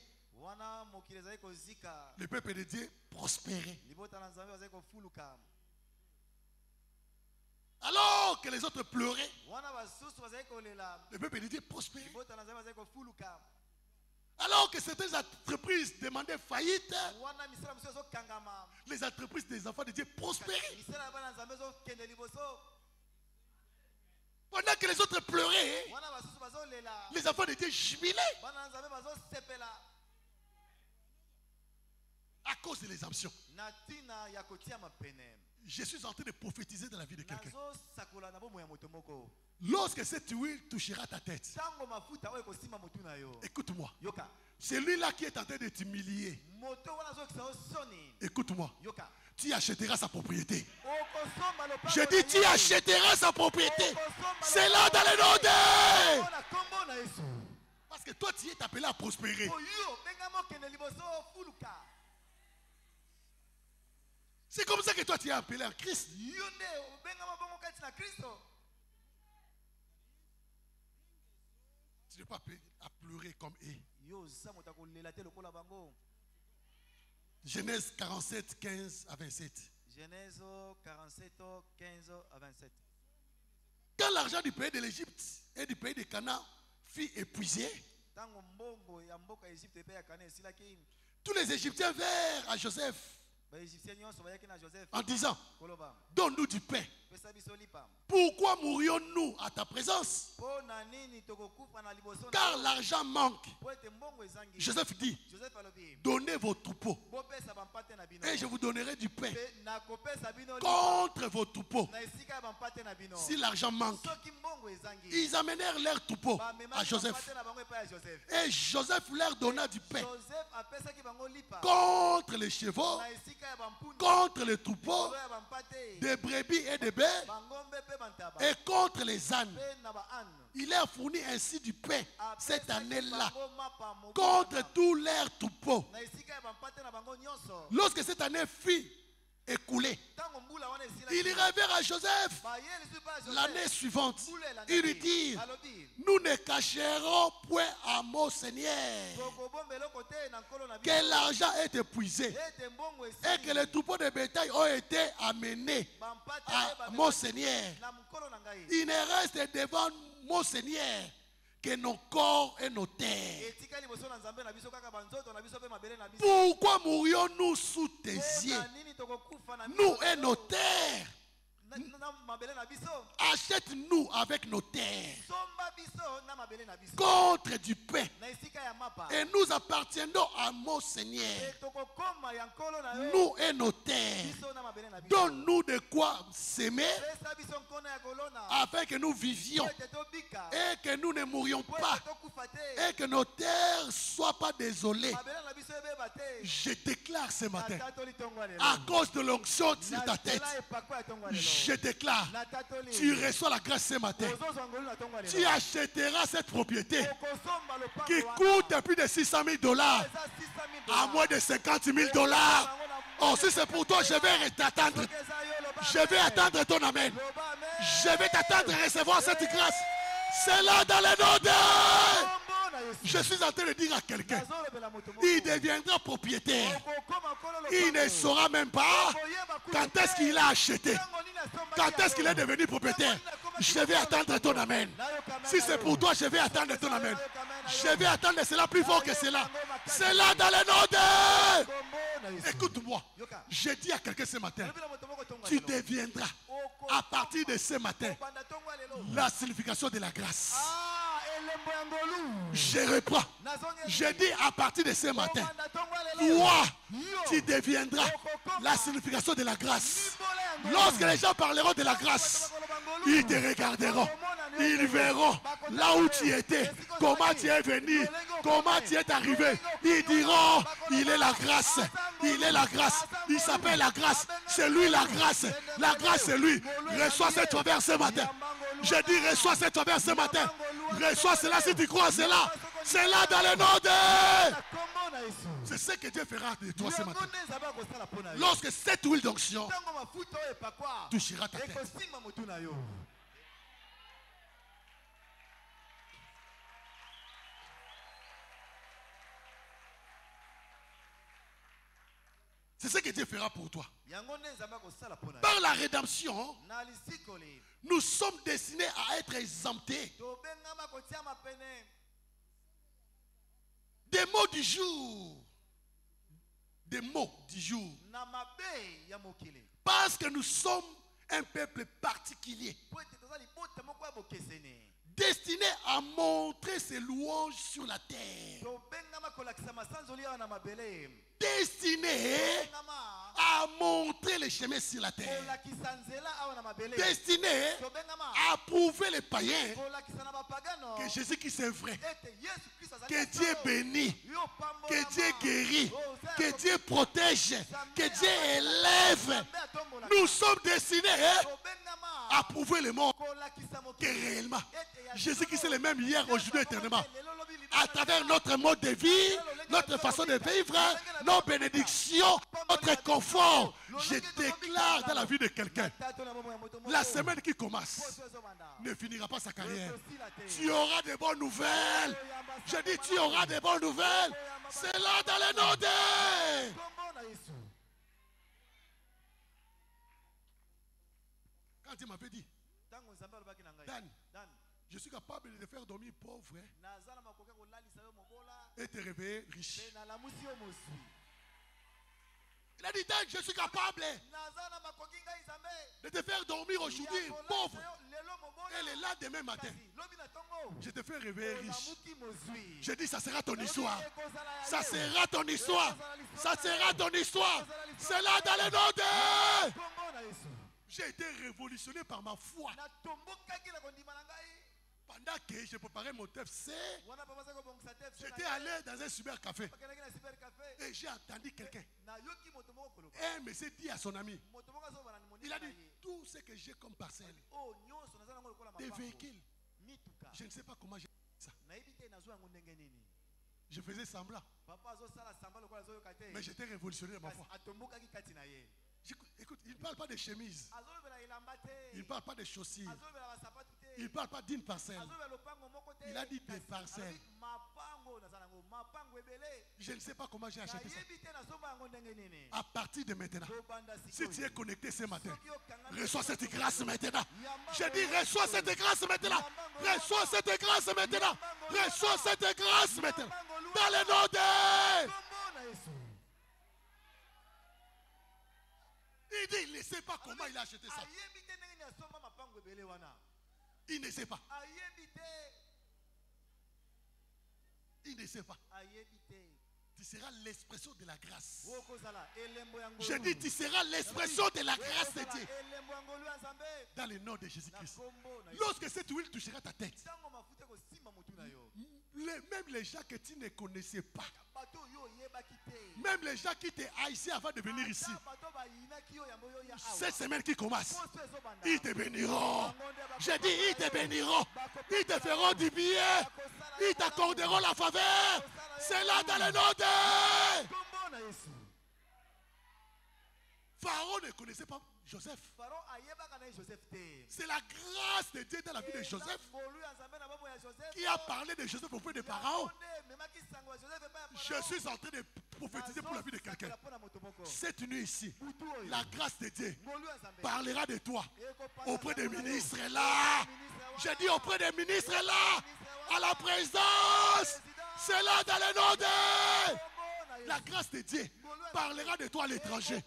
Speaker 3: le peuple de Dieu prospérait. Alors que les autres pleuraient, le peuple de Dieu prospérait. Alors que certaines entreprises demandaient faillite, les entreprises des enfants de Dieu prospéraient. Pendant que les autres pleuraient, les enfants de Dieu jubilaient. À cause de l'exemption. Je suis en train de prophétiser dans la vie de quelqu'un. Lorsque cette huile touchera ta tête, écoute-moi. Celui-là qui est en train de t'humilier, écoute-moi. Tu achèteras sa propriété. Je dis, tu achèteras sa propriété. C'est là dans le nom de... Parce que toi, tu es appelé à prospérer. C'est comme ça que toi, tu es appelé en Christ. Tu n'es pas appelé à pleurer comme eux. Genèse 47, 15 à 27.
Speaker 1: Genèse 47, 15 à 27.
Speaker 3: Quand l'argent du pays de l'Égypte et du pays de Canaan fut épuisé, tous les Égyptiens vinrent à Joseph en disant, donne-nous du pain. Pourquoi mourions-nous à ta présence? Car l'argent manque. Joseph dit, donnez vos troupeaux et je vous donnerai du pain contre vos troupeaux. Si l'argent manque, ils amenèrent leurs troupeaux à Joseph et Joseph leur donna du pain contre les chevaux, contre les troupeaux, des brebis et des bœufs et contre les ânes. Il leur fournit ainsi du pain cette année-là contre tous leurs troupeaux. Lorsque cette année fut écoulée, il révèrent à Joseph l'année suivante. Il lui dit, nous ne cacherons point à mon Seigneur que l'argent est épuisé et que les troupeaux de bétail ont été amenés à mon Seigneur. Il ne reste devant mon Seigneur que nos corps et nos terres. Pourquoi mourions-nous sous tes yeux, nous et nos terres? Achète-nous avec nos terres contre du pain et nous appartiendrons à mon Seigneur, nous et nos terres. Donne-nous de quoi s'aimer afin que nous vivions et que nous ne mourions pas et que nos terres ne soient pas désolées. Je déclare ce matin, à cause de l'onction sur ta tête, je déclare, tu reçois la grâce ce matin. Tu achèteras cette propriété qui coûte plus de 600 000 $ à moins de 50 000 $. Oh, si c'est pour toi, je vais t'attendre. Je vais attendre ton amen. Je vais t'attendre à recevoir cette grâce. C'est là dans le nom de... Je suis en train de dire à quelqu'un, il deviendra propriétaire. Il ne saura même pas quand est-ce qu'il a acheté, quand est-ce qu'il est devenu propriétaire. Je vais attendre ton amen. Si c'est pour toi, je vais attendre ton amen. Je vais attendre cela plus fort que cela. C'est là dans le nom de... Écoute-moi, je dis à quelqu'un ce matin, tu deviendras à partir de ce matin la signification de la grâce. Je reprends. Je dis à partir de ce matin, toi, tu deviendras la signification de la grâce. Lorsque les gens parleront de la grâce, ils te regarderont. Ils verront là où tu étais, comment tu es venu, comment tu es arrivé. Ils diront, il est la grâce. Il est la grâce. Il s'appelle la grâce. C'est lui la grâce. La grâce, c'est lui. Reçois cette faveur ce matin. Je dis, reçois cette faveur ce matin. Reçois cela si tu crois à cela. C'est là dans le nom de... C'est ce que Dieu fera de toi ce matin. Lorsque cette huile d'onction touchera ta tête. C'est ce que Dieu fera pour toi. Par la rédemption, nous sommes destinés à être exemptés de Des mots du jour. Des mots du jour. Parce que nous sommes un peuple particulier, destiné à montrer ses louanges sur la terre. Destiné à montrer les chemins sur la terre. Destiné à prouver les païens que Jésus-Christ est vrai. Que Dieu bénit. Que Dieu guérit. Que Dieu protège. Que Dieu élève. Nous sommes destinés à prouver le monde que réellement Jésus-Christ est le même hier, aujourd'hui, éternellement. À travers notre mode de vie, notre façon de vivre, nos bénédictions, notre confort. Je déclare dans la vie de quelqu'un, la semaine qui commence ne finira pas sa carrière. Tu auras de bonnes nouvelles. Je dis, tu auras de bonnes nouvelles. C'est là dans les noms de... Quand il m'avait dit, Dan, je suis capable de te faire dormir pauvre et te réveiller riche. Il a dit, Dan, je suis capable de te faire dormir aujourd'hui pauvre et le lendemain matin je te fais réveiller riche. Je dis, ça sera ton histoire. Ça sera ton histoire. Ça sera ton histoire. C'est là dans les noms de... J'ai été révolutionné par ma foi. Pendant que je préparais mon TFC, j'étais allé dans un cybercafé et j'ai entendu quelqu'un. Un monsieur dit à son ami, il a dit, tout ce que j'ai comme parcelle, des véhicules, je ne sais pas comment j'ai fait ça. Je faisais semblant, mais j'étais révolutionné dans ma foi. Écoute, il ne parle pas de chemise. Il ne parle pas de chaussures. Il ne parle pas d'une parcelle. Il a dit des parcelles. Je ne sais pas comment j'ai acheté ça. À partir de maintenant, si tu es connecté ce matin, reçois cette grâce maintenant. Je dis, reçois cette grâce maintenant. Reçois cette grâce maintenant. Reçois cette grâce maintenant. Dans le nom de... Il dit, il ne sait pas comment il a acheté ça. Il ne sait pas. Il ne sait pas. Tu seras l'expression de la grâce. Je dis, tu seras l'expression de la grâce de Dieu. Dans le nom de Jésus-Christ. Lorsque cette huile touchera ta tête, même les gens que tu ne connaissais pas, même les gens qui t'ont haïssé avant de venir ici, cette semaine qui commence, ils te béniront. Je dis, ils te béniront. Ils te feront du bien. Ils t'accorderont la faveur. C'est là dans le nom de... Pharaon ne connaissait pas Joseph. C'est la grâce de Dieu dans la vie de Joseph qui a parlé de Joseph auprès des parents. Je suis en train de prophétiser pour la vie de quelqu'un. Cette nuit ici, la grâce de Dieu parlera de toi auprès des ministres là. Je dis auprès des ministres là, à la présidence. C'est là dans le nom de... La grâce de Dieu parlera de toi à l'étranger.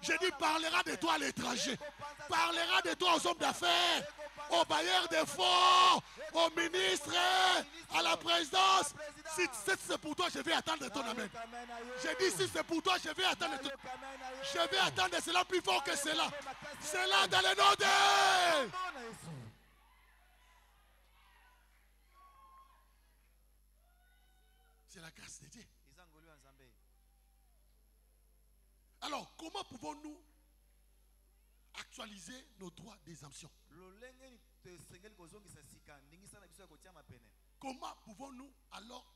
Speaker 3: Je dis parlera de toi à l'étranger. Parlera de toi aux hommes d'affaires, aux bailleurs de fonds, aux ministres, à la présidence. Si c'est pour toi, je vais attendre ton amen. Je dis si c'est pour toi, je vais attendre ton... Je vais attendre cela plus fort que cela. C'est là dans le nom de... C'est la grâce de Dieu. Alors, comment pouvons-nous actualiser nos droits d'exemption? Comment pouvons-nous alors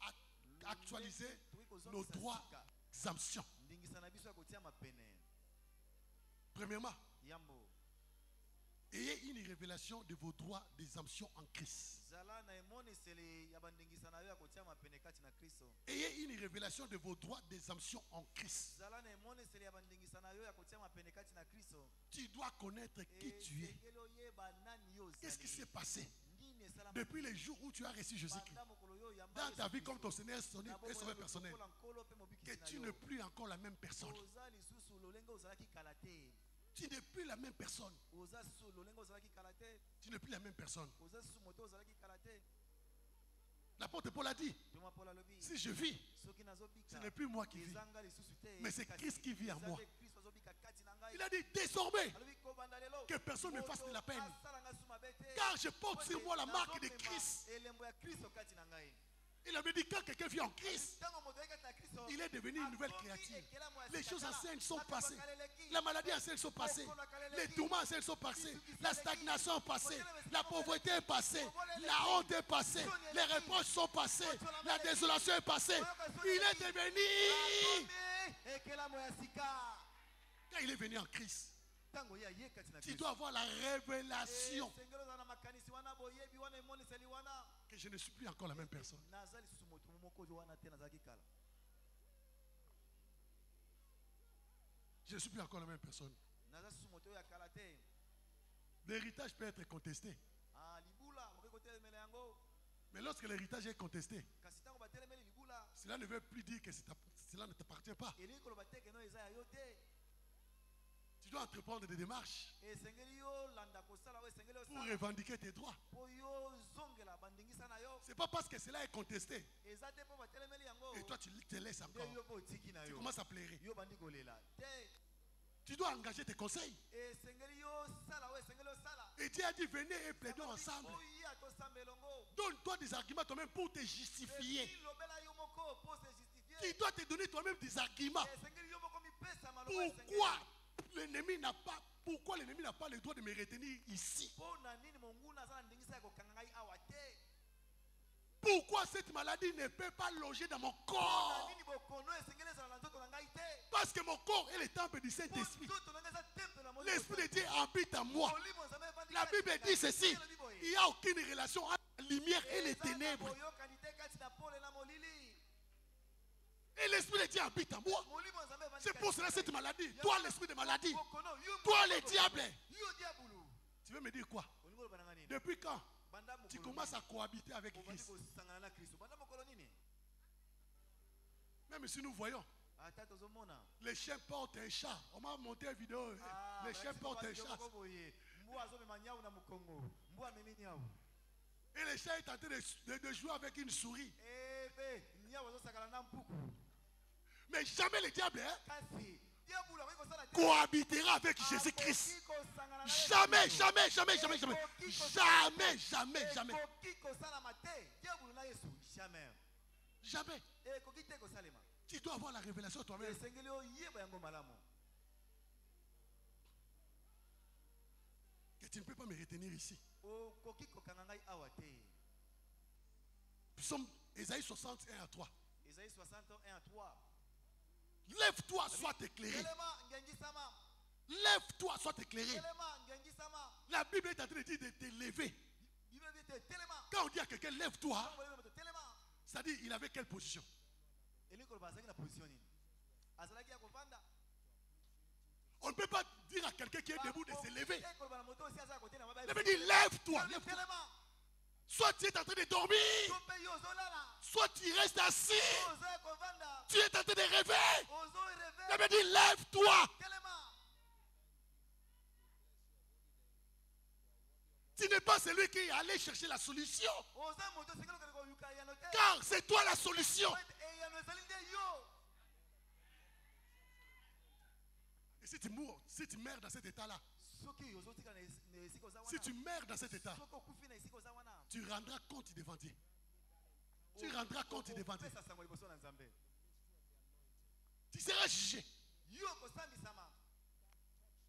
Speaker 3: actualiser nos droits d'exemption? Premièrement, ayez une révélation de vos droits d'exemption en Christ. Ayez une révélation de vos droits d'exemption en Christ. Tu dois connaître qui tu es. Qu'est-ce qui s'est passé Depuis les jours où tu as reçu Jésus-Christ, dans ta vie comme ton Seigneur et Sauveur personnel, que tu n'es plus encore la même personne. Tu n'es plus la même personne. Tu n'es plus la même personne. L'apôtre Paul a dit, si je vis, ce n'est plus moi qui vis, mais c'est Christ qui vit en moi. Il a dit, désormais, que personne ne fasse de la peine, car je porte sur moi la marque de Christ. Il avait dit, quand quelqu'un vit en Christ, il est devenu une nouvelle créature. Les choses anciennes sont passées. La maladie ancienne sont passées. Les tourments anciens sont passés. La stagnation est passée. La pauvreté est passée. La honte est passée. Les reproches sont passés. La désolation est passée. Il est devenu. Quand il est venu en Christ, tu dois avoir la révélation que je ne suis plus encore la même personne. Je ne suis plus encore la même personne. L'héritage peut être contesté. Mais lorsque l'héritage est contesté, cela ne veut plus dire que cela ne t'appartient pas. Tu dois entreprendre des démarches pour revendiquer tes droits. Ce n'est pas parce que cela est contesté et toi tu te laisses encore. Tu commences à pleurer. Tu dois engager tes conseils. Et Dieu a dit, venez et plaidons ensemble. Donne-toi des arguments toi-même pour te justifier. Tu dois te donner toi-même des arguments. Pourquoi l'ennemi n'a pas le droit de me retenir ici? Pourquoi cette maladie ne peut pas loger dans mon corps? Parce que mon corps est le temple du Saint-Esprit. L'Esprit de Dieu habite en moi. La Bible dit ceci: il n'y a aucune relation entre la lumière et les ténèbres. Et l'Esprit de Dieu habite en moi. C'est pour cela cette maladie. Toi, l'esprit de maladie. Toi, le diable. Tu veux me dire quoi? Depuis quand tu commences à cohabiter avec Christ? Même si nous voyons, les chiens portent un chat. On m'a monté une vidéo. Les chiens portent un chat. Et le chat est en train de jouer avec une souris. Mais jamais le diable cohabitera avec Jésus-Christ. Jamais, jamais, jamais, jamais, jamais. Jamais, jamais, jamais. Jamais. Tu dois avoir la révélation toi-même. Que tu ne peux pas me retenir ici. Psaume Ésaïe 61 à 3.
Speaker 1: Ésaïe 61 à 3.
Speaker 3: Lève-toi, sois éclairé. Lève-toi, sois éclairé. La Bible est en train de dire de te lever. Quand on dit à quelqu'un lève-toi, ça dit il avait quelle position? On ne peut pas dire à quelqu'un qui est debout de se lever. La Bible dit lève-toi, lève-toi. Soit tu es en train de dormir, soit tu restes assis. Tu es en train de rêver. La Bible dit lève-toi. Tu n'es pas celui qui est allé chercher la solution. Car c'est toi la solution. Et si tu meurs dans cet état-là, si tu meurs dans cet état, tu rendras compte devant Dieu. Tu rendras compte devant Dieu. Tu seras jugé.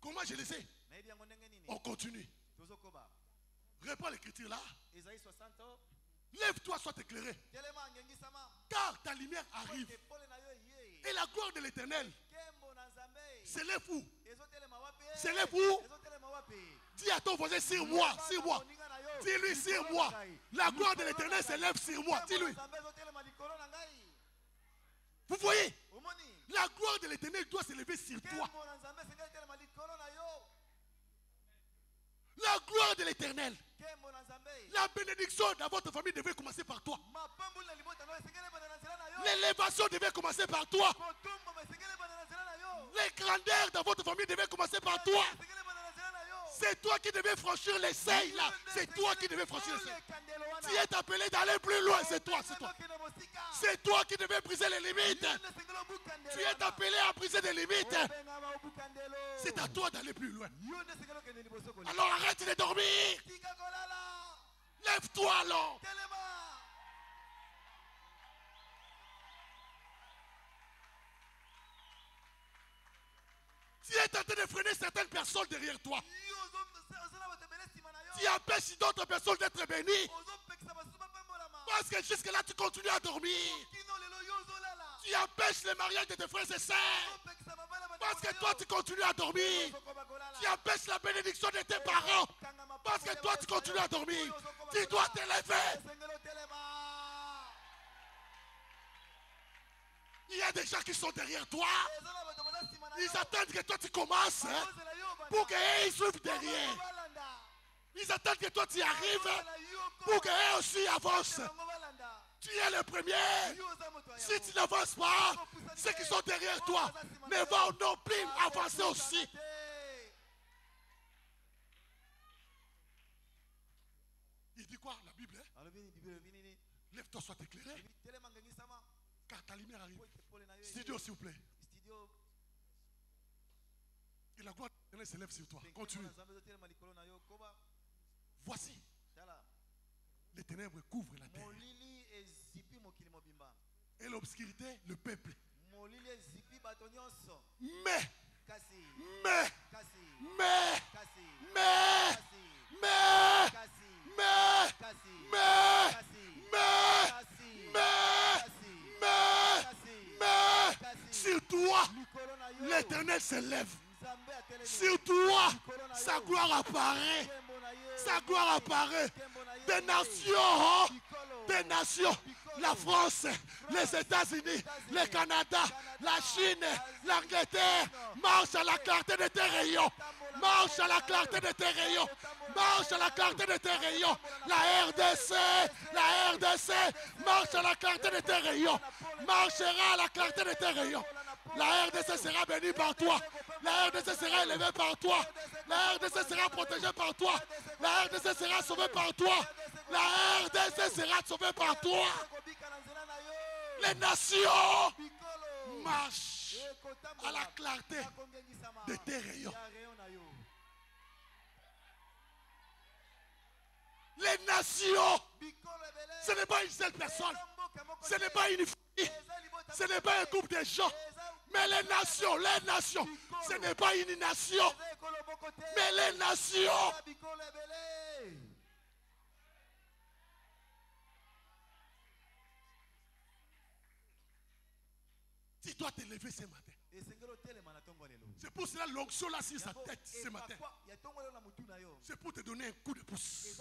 Speaker 3: Comment je le sais? On continue. Reprends l'écriture là. Lève-toi, sois éclairé. Car ta lumière arrive. Et la gloire de l'Éternel s'élève où? S'élève où? Dis à ton voisin, sur moi, sur moi. Dis-lui, sur moi. La gloire de l'Éternel s'élève sur moi. Dis-lui. Vous voyez? La gloire de l'Éternel doit s'élever sur toi. La gloire de l'Éternel. La bénédiction dans votre famille devait commencer par toi. L'élévation devait commencer par toi. Les grandeurs dans votre famille devaient commencer par toi. C'est toi qui devais franchir les seuils là. C'est toi qui devais franchir les seuils. Tu es appelé d'aller plus loin, c'est toi, c'est toi. C'est toi qui devais briser les limites. Tu es appelé à briser des limites. C'est à toi d'aller plus loin. Alors arrête de dormir. Lève-toi alors. Tu es tenté de freiner certaines personnes derrière toi. Tu empêches d'autres personnes d'être bénies. Parce que jusque-là, tu continues à dormir. Tu empêches le mariage de tes frères et sœurs. Parce que toi, tu continues à dormir. Tu empêches la bénédiction de tes parents. Parce que toi, tu continues à dormir. Tu dois te lever. Il y a des gens qui sont derrière toi. Ils attendent que toi tu commences pour qu'ils suivent derrière. Ils attendent que toi tu arrives pour qu'eux aussi avancent. Tu es le premier. Si tu n'avances pas, ceux qui sont derrière toi ne vont non plus avancer aussi. Il dit quoi la Bible? Lève-toi, sois éclairé. Car ta lumière arrive. Studio, s'il vous plaît. Et la gloire de l'Éternel s'élève sur toi. Continue. Voici. Les ténèbres couvrent la terre. Et l'obscurité, le peuple. Mais sur toi, l'Éternel s'élève. Sur toi, sa gloire apparaît. Sa gloire apparaît. Des nations, la France, les États-Unis, le Canada, la Chine, l'Angleterre, marche à la clarté de tes rayons. Marche à la clarté de tes rayons. Marche à la clarté de tes rayons. La RDC, marche à la clarté de tes rayons. Marchera à la clarté de tes rayons. La RDC sera bénie par toi. La RDC sera élevée par toi. La RDC sera protégée par toi. La RDC sera sauvée par toi. La RDC sera sauvée par toi. Les nations marchent à la clarté de tes rayons. Les nations, ce n'est pas une seule personne. Ce n'est pas une famille. Ce n'est pas un groupe de gens. Mais les nations, ce n'est pas une nation. Mais les nations. Tu dois te lever ce matin. C'est pour cela l'onction là sur sa tête ce matin. C'est pour te donner un coup de pouce.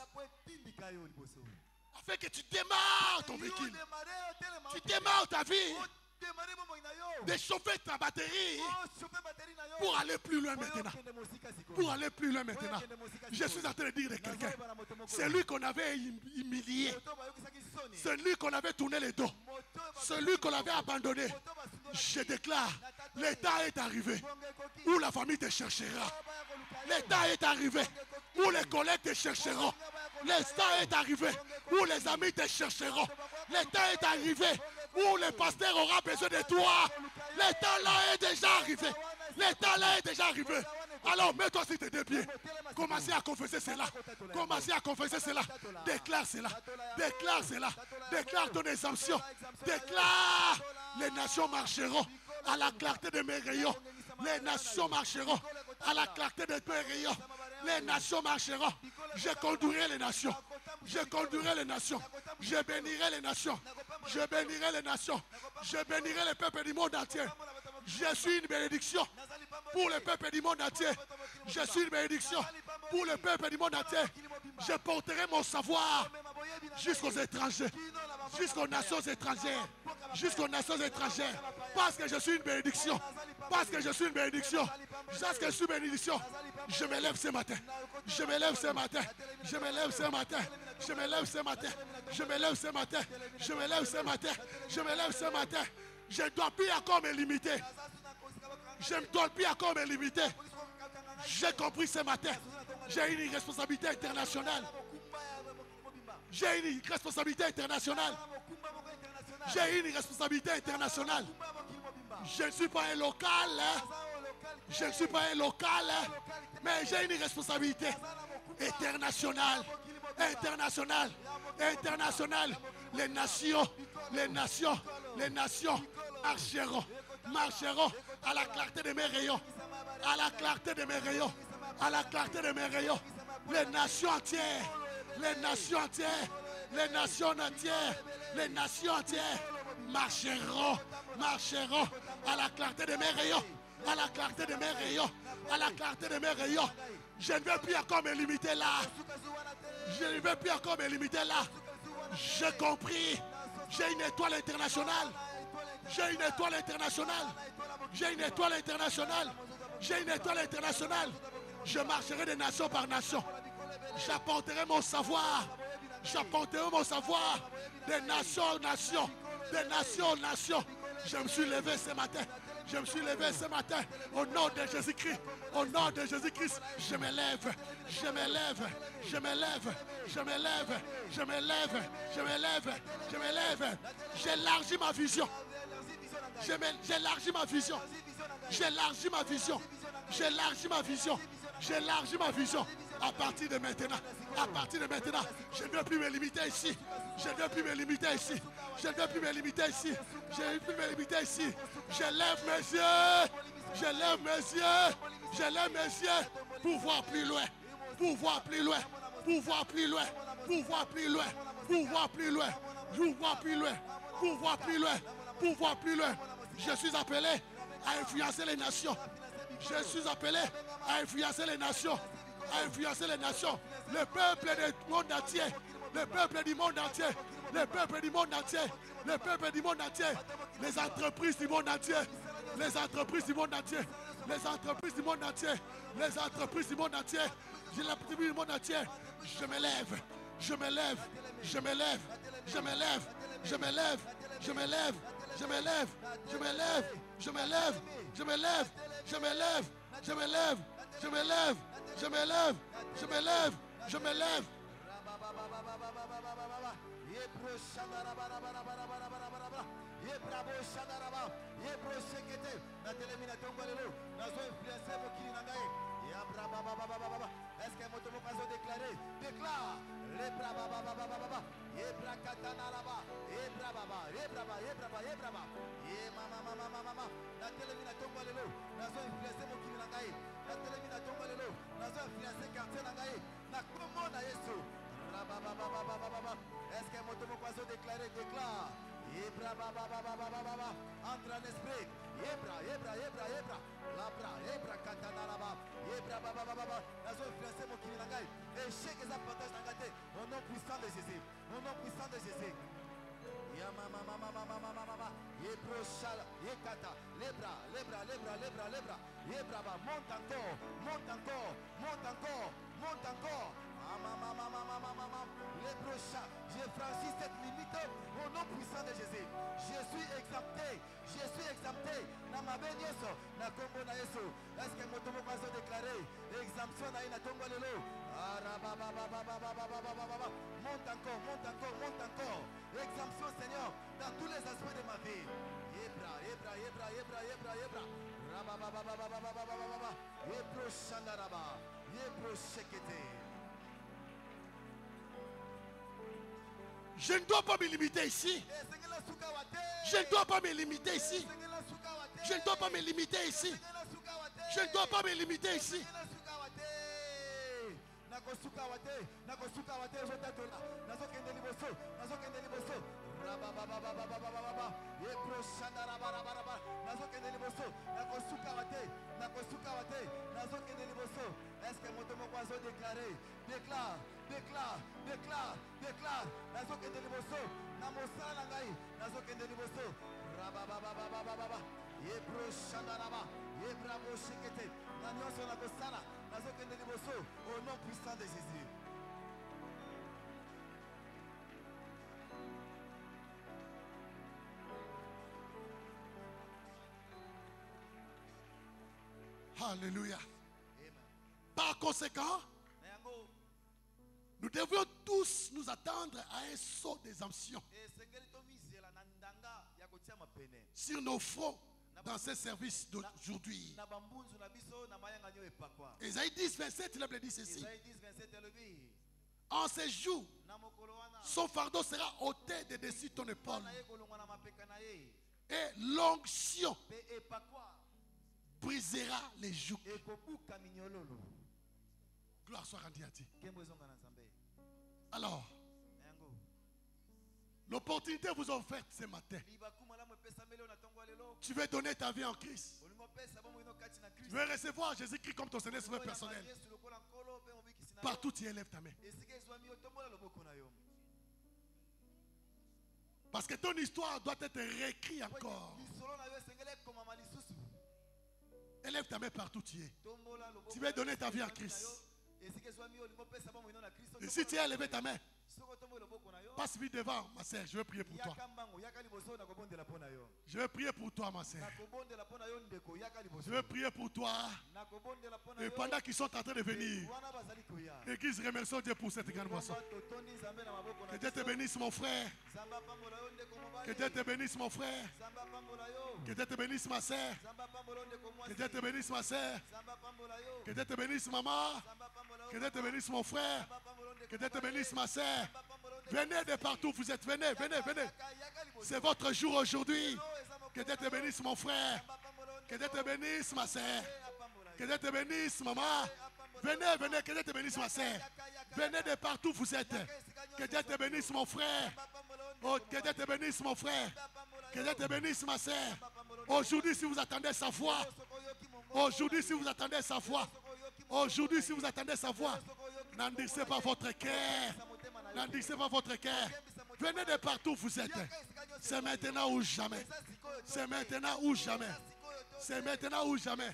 Speaker 3: Afin que tu démarres ton véhicule. Tu démarres ta vie. D'échauffer ta batterie pour aller plus loin maintenant. Pour aller plus loin maintenant. Je suis en train de dire de quelqu'un. C'est lui qu'on avait humilié. C'est lui qu'on avait tourné les dos. Celui qu'on avait abandonné. Je déclare, l'état est arrivé où la famille te cherchera. L'état est arrivé où les collègues te chercheront. L'état est arrivé où les amis te chercheront. L'état est arrivé où le pasteur aura besoin de toi. L'état là est déjà arrivé. L'état là est déjà arrivé. Alors mets-toi sur tes deux pieds. Commencez à confesser cela. Commencez à confesser cela. Déclare cela. Déclare cela. Déclare ton exemption. Déclare. Les nations marcheront à la clarté de mes rayons. Les nations marcheront à la clarté de mes rayons. Les nations marcheront. Je conduirai les nations. Je conduirai les nations. Je bénirai les nations. Je bénirai les nations. Je bénirai le peuple du monde entier. Je suis une bénédiction pour le peuple du monde entier. Je suis une bénédiction pour le peuple du monde entier. Je porterai mon savoir jusqu'aux étrangers, jusqu'aux nations étrangères, jusqu'aux nations étrangères. Parce que je suis une bénédiction. Parce que je suis une bénédiction. Parce que je suis une bénédiction. Je me lève ce matin. Je me lève ce matin. Je me lève ce matin. Je me lève ce matin. Je me lève ce matin. Je me lève ce matin. Je me lève ce matin. Je ne dois plus encore me limiter. Je ne dois plus encore me limiter. J'ai compris ce matin. J'ai une responsabilité internationale. J'ai une responsabilité internationale. J'ai une responsabilité internationale. Je ne suis pas un local. Je ne suis pas un local. Mais j'ai une responsabilité internationale. Internationale. Internationale. Les nations marcheront à la clarté de mes rayons. À la clarté de mes rayons. À la clarté de mes rayons. Les nations entières. Les nations entières. Les nations entières. Les nations entières marcheront à la clarté de mes rayons. À la clarté de mes rayons. À la clarté de mes rayons. Je ne vais plus encore me limiter là. Je ne vais plus encore me limiter là. J'ai compris. J'ai une étoile internationale. J'ai une étoile internationale. J'ai une étoile internationale. J'ai une étoile internationale. Je marcherai de nation par nation. J'apporterai mon savoir. J'apporterai mon savoir de nation en nation. De nation en nation. Je me suis levé ce matin. Je me suis levé ce matin au nom de Jésus-Christ. Au nom de Jésus-Christ, je me lève. Je me lève. Je me lève. Je me lève. Je me lève. Je me lève. Je me lève. J'élargis ma vision. J'élargis ma vision. J'élargis ma vision. J'élargis ma vision. J'élargis ma vision. À partir de maintenant, je ne veux plus me limiter ici. Je ne veux plus me limiter ici. Je ne veux plus me limiter ici. Je ne veux plus me limiter ici. Je lève mes yeux. Je lève mes yeux. Je lève mes yeux pour voir plus loin. Pour voir plus loin. Pour voir plus loin. Pour voir plus loin. Pour voir plus loin. Pour voir plus loin. Pour voir plus loin. Pour voir plus loin. Je suis appelé à influencer les nations. Je suis appelé à influencer les nations. À influencer les nations. Le peuple du monde entier. Le peuple du monde entier. Le peuple du monde entier. Le peuple du monde entier. Les entreprises du monde entier. Les entreprises du monde entier. Les entreprises du monde entier. Les entreprises du monde entier. J'ai la petite du monde entier. Je me lève. Je me lève. Je me lève. Je me lève. Je me lève. Je me lève. Je me lève. Je me lève. Je me lève. Je me lève. Je me lève. Je me lève. Je me lève. Je me lève. Je me lève. Je me lève.
Speaker 1: Est-ce que votre mot va déclarer? Déclare. Est-ce que votre mot va déclarer? Déclare. Entre en esprit. Au nom puissant de Jésus. Au nom puissant de Jésus. Monte encore, monte encore, monte encore, monte encore. Les prochains, j'ai franchi cette limite au nom puissant de Jésus. Je suis exempté, je suis exempté. Est-ce que mon tomo va se déclarer? Exemption na ina tongo lelo. Monte encore, monte encore, monte encore. Exemption, Seigneur, dans tous les aspects de ma vie. Yebra. Yebro shandaraba. Yebro shekete.
Speaker 3: Je ne dois pas me limiter ici. Je ne dois pas me limiter ici. Je ne dois pas me limiter ici. Je ne dois pas me limiter ici.
Speaker 1: Est-ce que mon tomo oiseau déclaré? Déclare, déclare, déclare, déclare. Nazoke de liboso, namosala nangai, nazoke de liboso. Rababababababa. Yebro shandaraba, yebrabo shekete. Nanyoso nakosala, nazoke de liboso. Au nom puissant de Jésus.
Speaker 3: Alléluia. Par conséquent, nous devions tous nous attendre à un saut des amptions sur nos fronts dans ce service d'aujourd'hui. Ésaïe 10, 27, il a dit ceci. En ces jours, son fardeau sera ôté de dessus ton épaule. Et l'onction brisera les jougs. Gloire soit rendue à Dieu. Alors, l'opportunité vous offerte ce matin. Tu veux donner ta vie en Christ. Tu veux recevoir Jésus-Christ comme ton Seigneur Sauveur personnel. Partout tu élèves ta main. Parce que ton histoire doit être réécrite encore. Élève ta main partout tu es. Tu veux donner ta vie à Christ. Et si tu as élevé ta main, passe vite devant, ma sœur, je vais prier pour toi. Je vais prier pour toi, ma sœur. Je vais prier pour toi. Et pendant qu'ils sont en train de venir, l'Église remercie Dieu pour cette grande moisson. Que Dieu te bénisse, mon frère. Que Dieu te bénisse, mon frère. Que Dieu te bénisse, ma sœur. Que Dieu te bénisse, ma sœur. Que Dieu te bénisse, maman. Que Dieu te bénisse, mon frère. Que Dieu te bénisse, ma sœur. Venez de partout, vous êtes. Venez, venez, venez. C'est votre jour aujourd'hui. Que Dieu te bénisse, mon frère. Que Dieu te bénisse, ma sœur. Que Dieu te bénisse, maman. Venez, venez, que Dieu te bénisse, ma sœur. Venez de partout, vous êtes. Que Dieu te bénisse, mon frère. Oh, que Dieu te bénisse, mon frère. Que Dieu te bénisse, ma sœur. Aujourd'hui, si vous attendez sa voix. Aujourd'hui, si vous attendez sa voix. Aujourd'hui, si vous attendez sa voix. N'endurcez pas votre cœur. N'endurcez pas votre cœur. Venez de partout où vous êtes. C'est maintenant ou jamais. C'est maintenant ou jamais. C'est maintenant ou jamais.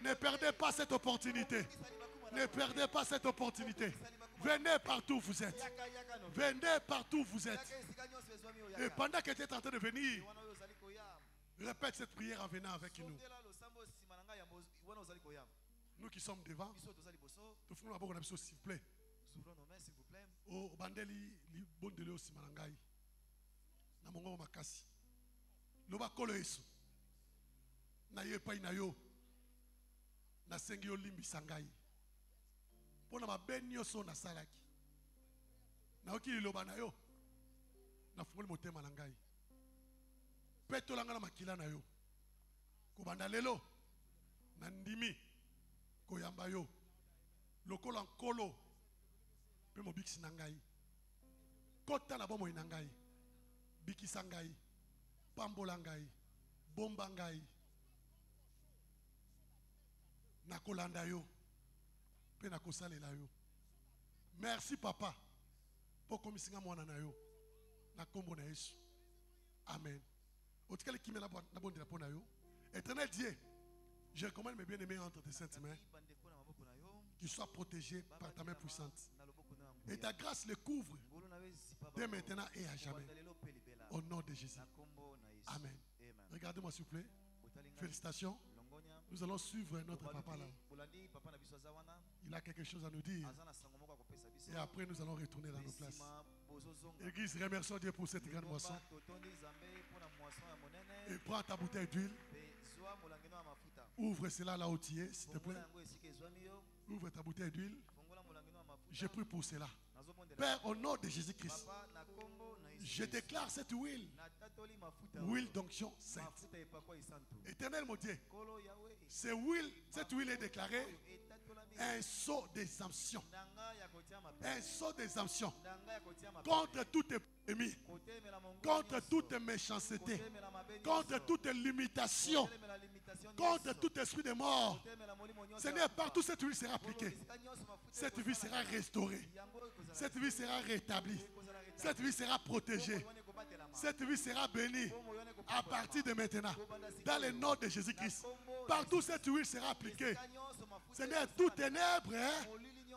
Speaker 3: Ne perdez pas cette opportunité. Ne perdez pas cette opportunité. Venez partout où vous êtes. Venez partout où vous êtes. Et pendant que tu es en train de venir, répète cette prière en venant avec nous. Nous qui sommes devant, s'il vous plaît. Oh, bandeli li bondele aussi malangai. Na mongo makasi. Loba kolo Yesu. Na ye pa ina yo. Na sengi yo limbi sangai. Pona mabeni yo so na salaki. Na okili loba na yo. Na fungoli motema na ngai. Peto langa na makila na yo. Ko banda lelo na ndimi ko yamba yo. Lokola nkolo pe mo bikisi na ngai. Kota na bomo ina ngai. Bikisa ngai. Pambola ngai. Bomba ngai. Na kolanda yo. Pe na kosalela yo. Merci papa. Po komisinga mwana na yo. Na kombo na Yesu. Amen. Otikali kimi na bonde la pona yo. Éternel Dieu, je recommande mes bien-aimés entre tes saintes mains. Qu'ils soient protégés par ta main puissante. Et ta grâce les couvre dès maintenant et à jamais. Au nom de Jésus. Amen. Regardez-moi s'il vous plaît. Félicitations. Nous allons suivre notre papa là. Il a quelque chose à nous dire. Et après nous allons retourner dans nos places. Église, remercions Dieu pour cette grande moisson. Et prends ta bouteille d'huile. Ouvre cela là où tu es, s'il te plaît. Ouvre ta bouteille d'huile. Je prie pour cela. Père, au nom de Jésus-Christ, je déclare cette huile d'onction sainte. Éternel mon Dieu, cette huile est déclarée un sceau d'exemption. Un sceau d'exemption contre toute épidémie, contre toute méchanceté, contre toute limitation, contre tout esprit de mort. Seigneur, partout cette huile sera appliquée. Cette vie sera restaurée. Cette vie sera rétablie. Cette vie sera protégée. Cette vie sera bénie à partir de maintenant. Dans le nom de Jésus-Christ. Partout cette huile sera appliquée. Seigneur, toutes ténèbres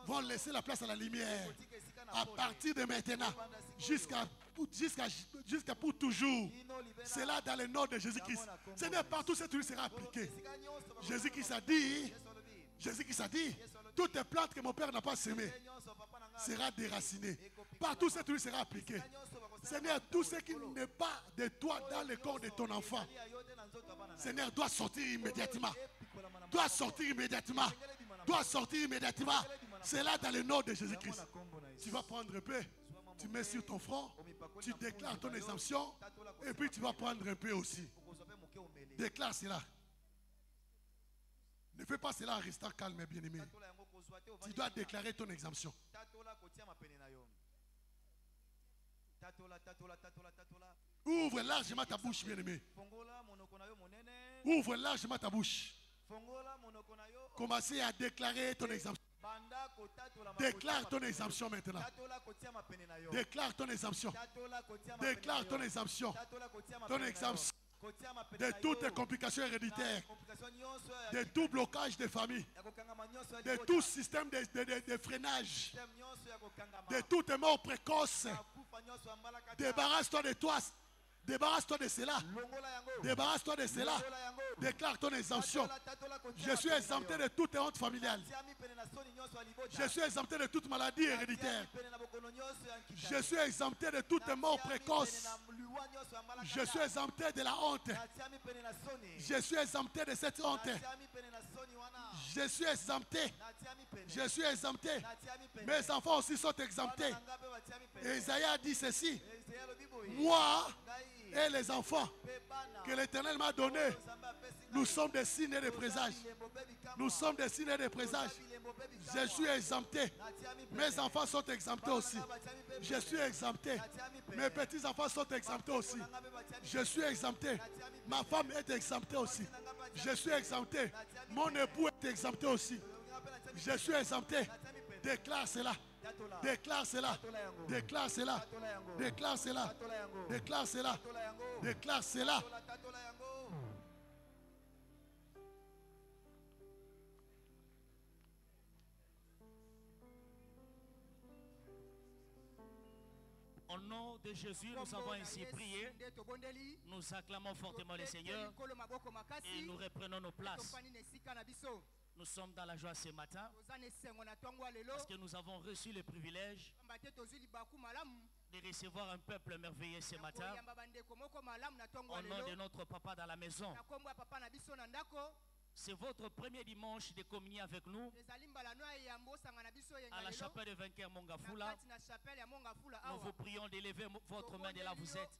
Speaker 3: vont laisser la place à la lumière. À partir de maintenant, jusqu'à pour toujours. C'est là dans le nom de Jésus-Christ. Seigneur, partout cette huile sera appliquée. Jésus-Christ a dit, Jésus-Christ a dit, toutes les plantes que mon Père n'a pas semées sera déraciné. Partout cette huile sera appliquée. Seigneur, tout ce qui n'est pas de toi dans le corps de ton enfant, Seigneur, doit sortir immédiatement. Doit sortir immédiatement. Doit sortir immédiatement. C'est là dans le nom de Jésus-Christ. Tu vas prendre un peu, tu mets sur ton front, tu déclares ton exemption, et puis tu vas prendre un peu aussi. Déclare cela. Ne fais pas cela en restant calme, bien-aimé. Tu dois déclarer ton exemption. Ouvre largement ta bouche, bien-aimé. Ouvre largement ta bouche. Commencez à déclarer ton exemption. Déclare ton exemption maintenant. Déclare ton exemption. Déclare ton exemption. Ton exemption de toutes les complications héréditaires, de tout blocage de famille, de tout système de freinage, de toutes les morts précoces. Débarrasse-toi de toi. Débarrasse-toi de cela. Débarrasse-toi de cela. Déclare ton exemption. Je suis exempté de toute honte familiale. Je suis exempté de toute maladie héréditaire. Je suis exempté de toute mort précoce. Je suis exempté de la honte. Je suis exempté de cette honte. Je suis exempté. Je suis exempté. Mes enfants aussi sont exemptés. Isaïe a dit ceci. Moi et les enfants que l'Éternel m'a donnés, nous sommes des signes et des présages. Nous sommes des signes et des présages. Je suis exempté. Mes enfants sont exemptés aussi. Je suis exempté. Mes petits-enfants sont exemptés aussi. Je suis exempté. Ma femme est exemptée aussi. Je suis exempté. Mon époux est exempté aussi. Je suis exempté. Déclare cela. Déclare cela. Déclare cela. Déclare cela. Déclare cela. Déclare cela.
Speaker 4: Au nom de Jésus, nous avons ainsi prié. Nous acclamons fortement le Seigneur et nous reprenons nos places. Nous sommes dans la joie ce matin parce que nous avons reçu le privilège de recevoir un peuple merveilleux ce matin au nom de notre papa dans la maison. C'est votre premier dimanche de communier avec nous à la chapelle de Vainqueur Mongafula. Nous vous prions d'élever votre main de là où vous êtes.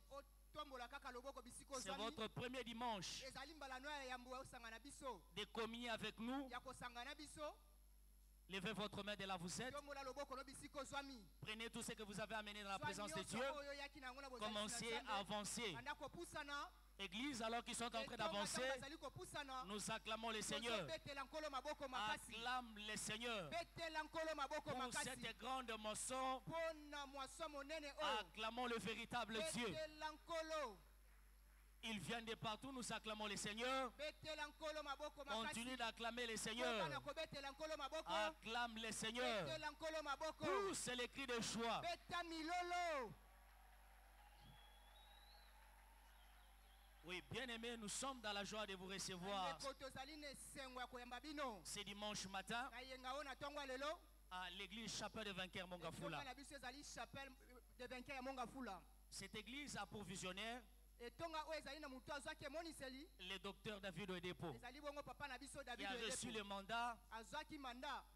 Speaker 4: C'est votre premier dimanche de communier avec nous. Levez votre main de là où vous êtes. Prenez tout ce que vous avez amené dans la présence de Dieu. Commencez à avancer. Église, alors qu'ils sont en train d'avancer, nous acclamons le Seigneur. Acclame le Seigneur pour cette grande moisson. Acclamons le véritable Dieu. Ils viennent de partout, nous acclamons le Seigneur. Continue d'acclamer le Seigneur. Acclame le Seigneur. Pousse les cris de joie. Oui, bien-aimés, nous sommes dans la joie de vous recevoir ce dimanche matin à l'église Chapelle de Vainqueur Mongafula. Cette église a pour visionnaire le docteur David Oedepo, qui a reçu le mandat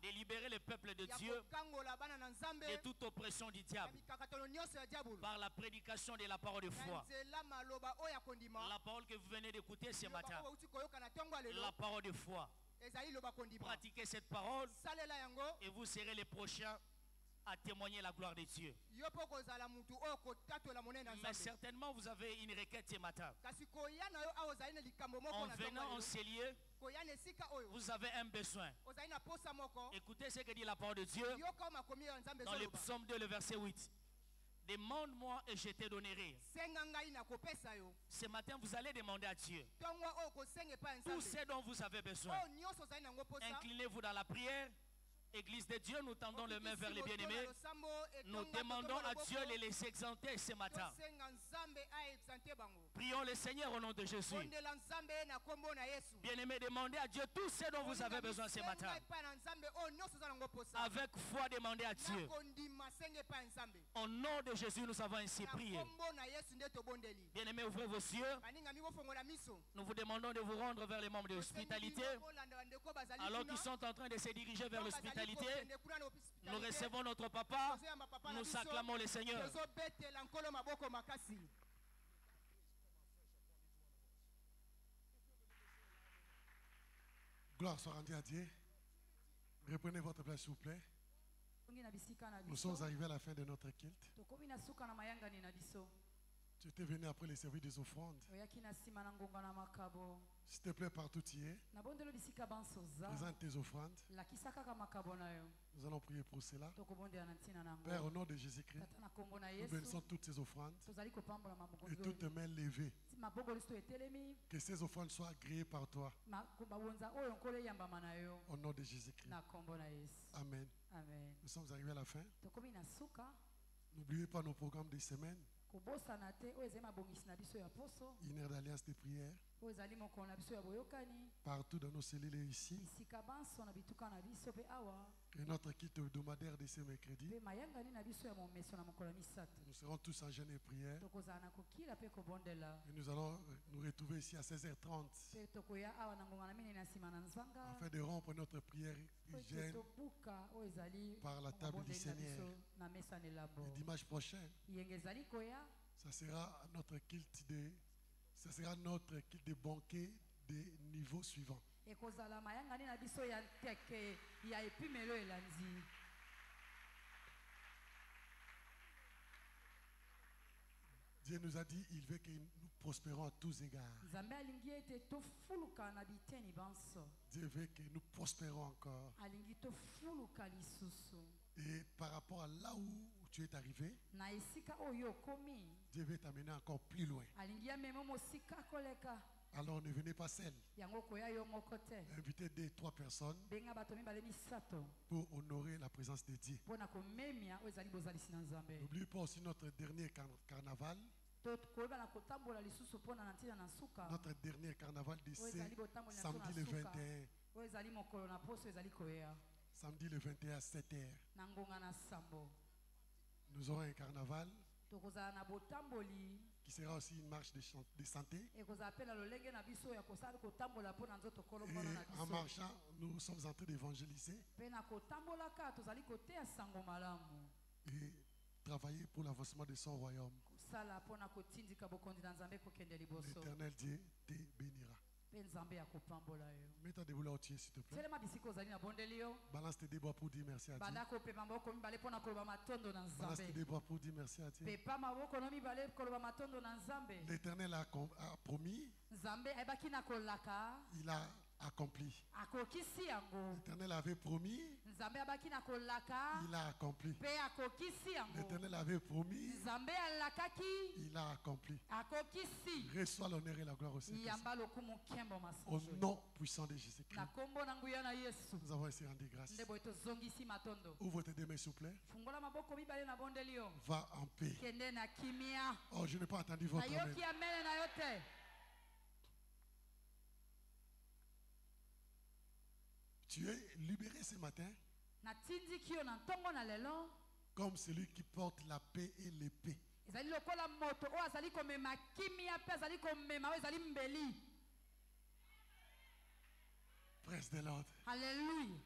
Speaker 4: de libérer le peuple de Dieu de toute oppression du diable par la prédication de la parole de foi. La parole que vous venez d'écouter ce matin, la parole de foi. Pratiquez cette parole et vous serez les prochains à témoigner la gloire de Dieu. Mais certainement vous avez une requête ce matin. En venant en ces lieux, vous avez un besoin. Écoutez ce que dit la parole de Dieu dans le psaume 2, le verset 8. Demande-moi et je te donnerai. Ce matin, vous allez demander à Dieu tout ce dont vous avez besoin. Inclinez-vous dans la prière Église de Dieu, nous tendons les mains vers les bien-aimés. Nous demandons à Dieu de les exalter ce matin. Prions le Seigneur au nom de Jésus. Bien-aimés, demandez à Dieu tout ce dont vous avez besoin ce matin. Avec foi, demandez à Dieu. Au nom de Jésus, nous avons ainsi prié. Bien-aimés, ouvrez vos yeux. Nous vous demandons de vous rendre vers les membres de l'hospitalité. Alors qu'ils sont en train de se diriger vers l'hospitalité, nous recevons notre papa. Nous acclamons le Seigneur.
Speaker 3: Gloire soit rendue à Dieu. Reprenez votre place, s'il vous plaît. Nous sommes arrivés à la fin de notre culte. Tu étais venu après les services des offrandes. S'il te plaît, partout tu y es. Présente tes offrandes. Nous allons prier pour cela. Père, au nom de Jésus-Christ, nous bénissons toutes ces offrandes et toutes tes mains levées. Que ces offrandes soient agréées par toi. Au nom de Jésus-Christ. Amen. Nous sommes arrivés à la fin. N'oubliez pas nos programmes de semaine. Une heure d'alliance de prière. Partout dans nos cellules ici. Et notre kit hebdomadaire de ce mercredi. Nous serons tous en jeûne et prière. Et nous allons nous retrouver ici à 16h30. Afin de rompre notre prière hygiène par la table du Seigneur. Et dimanche prochain, ça sera notre culte de banquet de niveau suivant. Dieu nous a dit, il veut que nous prospérons à tous égards. Dieu veut que nous prospérons encore. Et par rapport à là où tu es arrivé, Dieu veut t'amener encore plus loin. Alors ne venez pas seul. Invitez 2 ou 3 personnes pour honorer la présence de Dieu. N'oubliez pas aussi notre dernier carnaval. Notre dernier carnaval de samedi le 21. Samedi le 21 à 7h. Nous aurons un carnaval qui sera aussi une marche de santé. Et en marchant, nous sommes en train d'évangéliser et travailler pour l'avancement de son royaume. L'Éternel Dieu te bénira. Mets-toi debout là où tu es, s'il te plaît. Balance tes débois pour dire merci à Dieu. Balance tes débois pour dire merci à Dieu. L'Éternel a promis. Il a accompli. L'Éternel avait promis. Il a accompli. L'Éternel avait promis. Il a accompli. Reçois l'honneur et la gloire aussi. Au nom puissant de Jésus-Christ. Nous avons essayé de rendre grâce. Ouvre tes deux mains, s'il vous plaît. Va en paix. Oh, je n'ai pas entendu votre amen. Tu es libéré ce matin comme celui qui porte la paix et l'épée. Praise the Lord.
Speaker 5: Alléluia.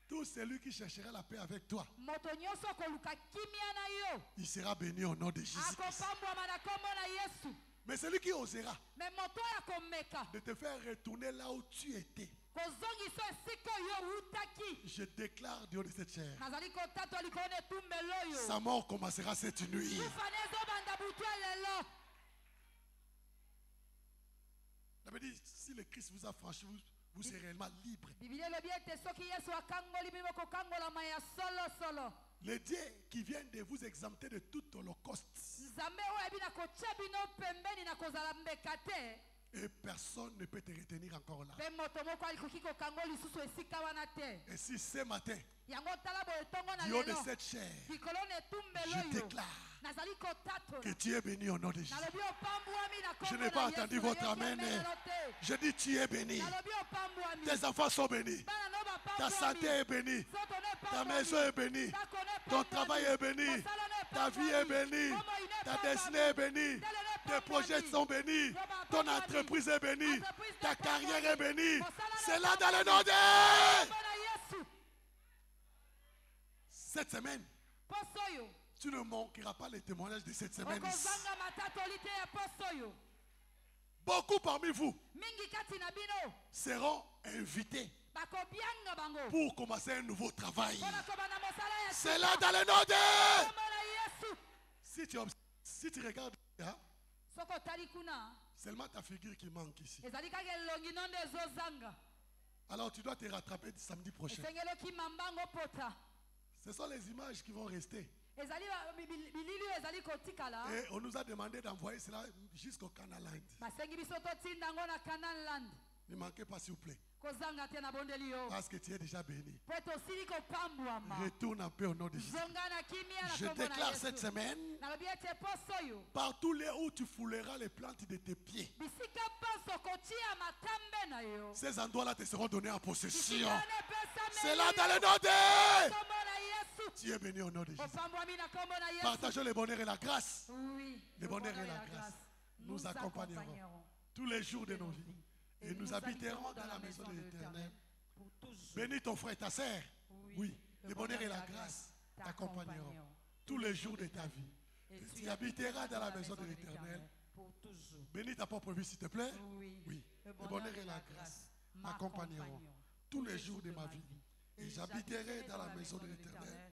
Speaker 3: Tout celui qui cherchera la paix avec toi, il sera béni au nom de Jésus. Mais celui qui osera de te faire retourner là où tu étais, je déclare Dieu de cette chair, sa mort commencera cette nuit. La Bible dit, si le Christ vous a franchi, vous serez réellement libre. Le Dieu qui vient de vous exempter de tout holocauste Et personne ne peut te retenir encore là. Et si ce matin, du haut de cette chair, je déclare que tu es béni au nom de Jésus. Je n'ai pas entendu votre amen. Je dis tu es béni. Tes enfants sont bénis. Ta santé est bénie. Ta maison est bénie. Ton travail est béni. Ta vie est bénie. Ta destinée est bénie. Tes projets sont bénis. Ton entreprise est bénie. Ta carrière est bénie. C'est là dans le nom de... Cette semaine, tu ne manqueras pas les témoignages de cette semaine. Beaucoup parmi vous seront invités pour commencer un nouveau travail. C'est là dans le nom de... Si tu regardes, hein, seulement ta figure qui manque ici. Alors tu dois te rattraper samedi prochain. Ce sont les images qui vont rester. Et on nous a demandé d'envoyer cela jusqu'au Canaanland. Ne manquez pas s'il vous plaît. Parce que tu es déjà béni. Retourne un peu au nom de Jésus. Je déclare cette semaine, partout où tu fouleras les plantes de tes pieds, ces endroits-là te seront donnés en possession. C'est là dans le nom de... Tu es béni au nom de Jésus. Partageons le bonheur et la grâce. Le bonheur et la grâce nous accompagneront tous les jours de nos vies. Et nous habiterons dans la maison de l'Éternel. Bénis ton frère et ta sœur. Oui, le bonheur et la grâce t'accompagneront tous les jours de ta vie. Et tu habiteras dans la maison de l'Éternel. Bénis ta propre vie, s'il te plaît. Oui, le bonheur et la grâce m'accompagneront tous les jours de ma vie. Et j'habiterai dans la maison de l'Éternel.